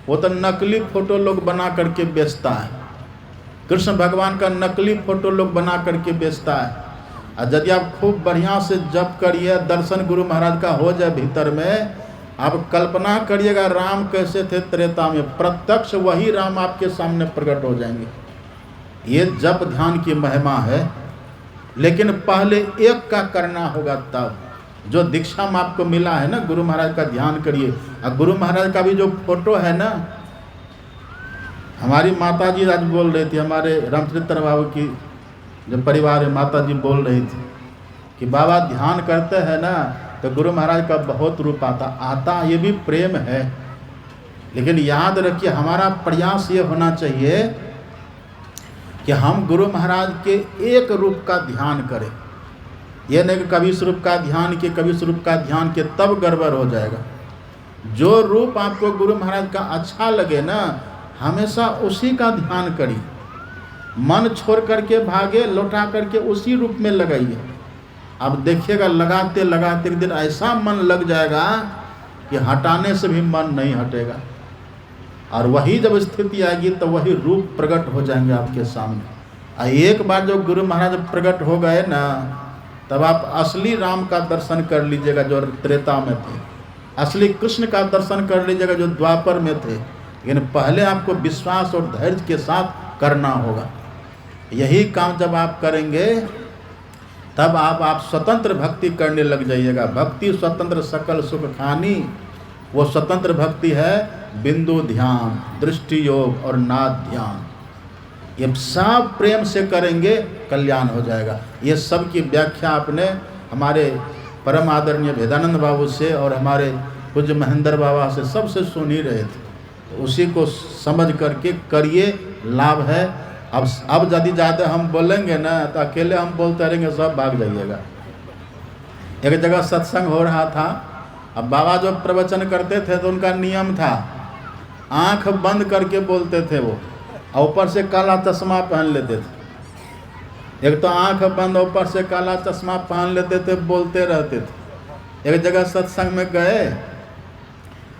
वो तो नकली फोटो लोग बना करके बेचता है। कृष्ण भगवान का नकली फोटो लोग बना करके बेचता है। और यदि आप खूब बढ़िया से जप करिए, दर्शन गुरु महाराज का हो जाए भीतर में, आप कल्पना करिएगा राम कैसे थे त्रेता में, प्रत्यक्ष वही राम आपके सामने प्रकट हो जाएंगे। ये जप ध्यान की महिमा है, लेकिन पहले एक का करना होगा तब। जो दीक्षा में आपको मिला है ना, गुरु महाराज का ध्यान करिए। और गुरु महाराज का भी जो फोटो है ना, हमारी माता जी आज बोल रही थी, हमारे रामचरित्र बाबू की जो परिवार है, माता जी बोल रही थी कि बाबा ध्यान करते हैं ना, तो गुरु महाराज का बहुत रूप आता, ये भी प्रेम है। लेकिन याद रखिए, हमारा प्रयास ये होना चाहिए कि हम गुरु महाराज के एक रूप का ध्यान करें। ये नहीं कि कभी स्वरूप का ध्यान के, कभी स्वरूप का ध्यान के, तब गड़बड़ हो जाएगा। जो रूप आपको गुरु महाराज का अच्छा लगे ना, हमेशा उसी का ध्यान करिए। मन छोड़ करके भागे, लौटा करके उसी रूप में लगाइए। अब देखिएगा लगाते लगाते एक दिन ऐसा मन लग जाएगा कि हटाने से भी मन नहीं हटेगा। और वही जब स्थिति आएगी तो वही रूप प्रकट हो जाएंगे आपके सामने। और एक बार जब गुरु महाराज प्रकट हो गए ना, तब आप असली राम का दर्शन कर लीजिएगा जो त्रेता में थे, असली कृष्ण का दर्शन कर लीजिएगा जो द्वापर में थे। लेकिन पहले आपको विश्वास और धैर्य के साथ करना होगा। यही काम जब आप करेंगे, तब आप स्वतंत्र भक्ति करने लग जाइएगा। भक्ति स्वतंत्र सकल सुख खानी, वो स्वतंत्र भक्ति है बिंदु ध्यान, दृष्टि योग और नाद ध्यान। ये सब प्रेम से करेंगे, कल्याण हो जाएगा। ये सब की व्याख्या आपने हमारे परम आदरणीय भेदानंद बाबू से और हमारे पूज्य महेंद्र बाबा से सबसे सुन ही रहे थे। तो उसी को समझ करके करिए, लाभ है। अब यदि ज़्यादा हम बोलेंगे ना, तो अकेले हम बोलते रहेंगे, सब भाग जाइएगा। एक जगह सत्संग हो रहा था, अब बाबा जो प्रवचन करते थे तो उनका नियम था, आंख बंद करके बोलते थे वो, और ऊपर से काला चश्मा पहन लेते थे। एक तो आंख बंद, ऊपर से काला चश्मा पहन लेते थे, बोलते रहते थे। एक जगह सत्संग में गए,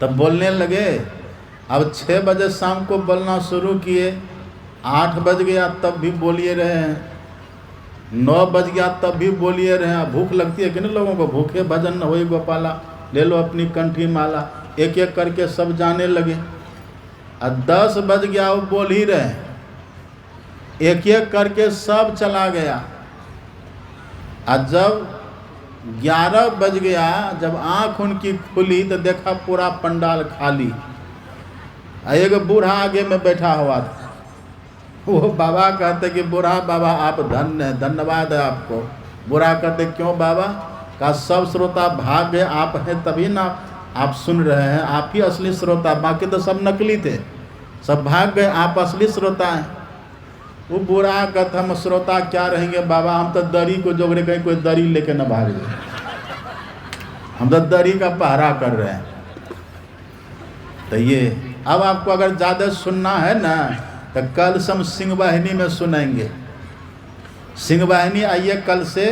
तब बोलने लगे। अब 6 बजे शाम को बोलना शुरू किए, 8 बज गया तब भी बोलिए रहे हैं, 9 बज गया तब भी बोलिए रहे हैं। भूख लगती है कि नहीं लोगों को, भूखे भजन न होई गोपाला, ले लो अपनी कंठी माला, एक एक करके सब जाने लगे। और 10 बज गया वो बोल ही रहे, एक एक करके सब चला गया। और जब 11 बज गया, जब आँख उनकी खुली तो देखा पूरा पंडाल खाली। एक बूढ़ा आगे में बैठा हुआ था। वो बाबा कहते कि बूढ़ा बाबा आप धन्य हैं, धन्यवाद है आपको। बूढ़ा कहते क्यों बाबा? का सब श्रोता भाग गए, आप हैं तभी ना आप सुन रहे हैं, आप ही असली श्रोता, बाकी तो सब नकली थे, सब भाग गए, आप असली श्रोता हैं। वो बूढ़ा कहते हम श्रोता क्या रहेंगे बाबा, हम तो दरी को जोगरे, कहीं कोई दरी लेके न भाग जाए, हम तो दरी का पहरा कर रहे हैं। तो ये अब आपको अगर ज़्यादा सुनना है ना तो कल से हम सिंह वाहिनी में सुनेंगे। सिंह वाहिनी आइए कल से,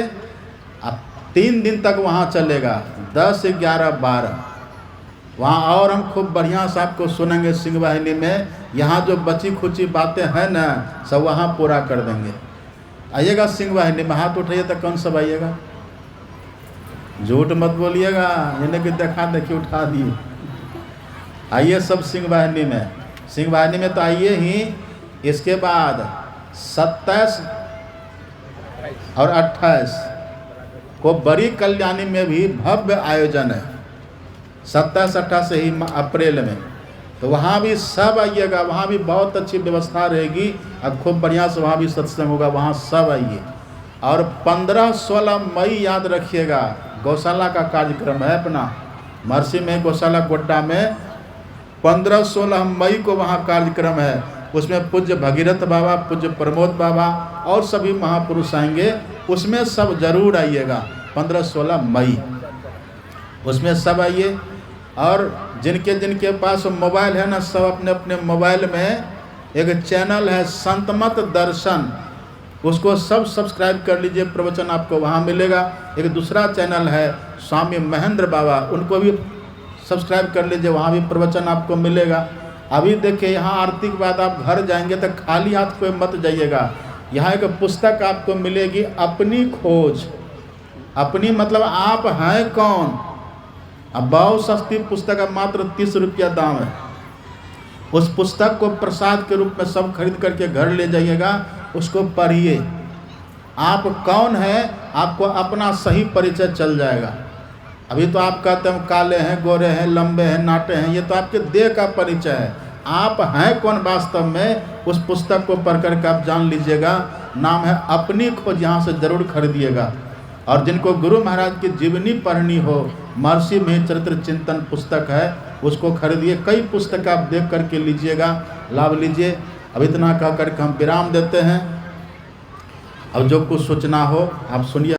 अब 3 दिन तक वहाँ चलेगा, 10, 11, 12 वहाँ, और हम खूब बढ़िया से आपको सुनेंगे सिंह वाहिनी में। यहाँ जो बची खुची बातें हैं ना सब वहाँ पूरा कर देंगे। आइएगा सिंह वाहिनी में, हाथ उठाइए तो कौन सब आइएगा, झूठ मत बोलिएगा, यानी कि देखा देखी उठा दिए। आइए सब सिंह वाहिनी में। सिंह वाहिनी में तो आइए ही, इसके बाद 27 और 28 को बड़ी कल्याणी में भी भव्य आयोजन है, 27-28 ही अप्रैल में। तो वहाँ भी सब आइएगा, वहाँ भी बहुत अच्छी व्यवस्था रहेगी और खूब बढ़िया से वहाँ भी सत्संग होगा, वहाँ सब आइए। और 15-16 मई याद रखिएगा, गौशाला का कार्यक्रम है अपना महर्षि में, गौशाला गोड्डा में 15-16 मई को वहाँ कार्यक्रम है। उसमें पूज्य भगीरथ बाबा, पूज्य प्रमोद बाबा और सभी महापुरुष आएंगे, उसमें सब जरूर आइएगा। 15-16 मई उसमें सब आइए। और जिनके जिनके पास मोबाइल है ना, सब अपने अपने मोबाइल में एक चैनल है संतमत दर्शन, उसको सब सब्सक्राइब कर लीजिए, प्रवचन आपको वहाँ मिलेगा। एक दूसरा चैनल है स्वामी महेंद्र बाबा, उनको भी सब्सक्राइब कर लीजिए, वहाँ भी प्रवचन आपको मिलेगा। अभी देखिए यहाँ आरती के बाद आप घर जाएंगे तो खाली हाथ कोई मत जाइएगा। यहाँ एक पुस्तक आपको मिलेगी, अपनी खोज। अपनी मतलब आप हैं कौन। अब बहुत सस्ती पुस्तक है, मात्र 30 रुपया दाम है। उस पुस्तक को प्रसाद के रूप में सब खरीद करके घर ले जाइएगा, उसको पढ़िए। आप कौन हैं, आपको अपना सही परिचय चल जाएगा। अभी तो आप कहते हैं काले हैं, गोरे हैं, लंबे हैं, नाटे हैं, ये तो आपके देह का परिचय है। आप हैं कौन वास्तव में, उस पुस्तक को पढ़ करके आप जान लीजिएगा। नाम है अपनी खोज, यहाँ से जरूर खरीदिएगा। और जिनको गुरु महाराज की जीवनी पढ़नी हो, महर्षि में चरित्र चिंतन पुस्तक है, उसको खरीदिए। कई पुस्तक आप देख करके लीजिएगा, लाभ लीजिए। अब इतना कह करके हम विराम देते हैं। अब जो कुछ सोचना हो आप सुनिए।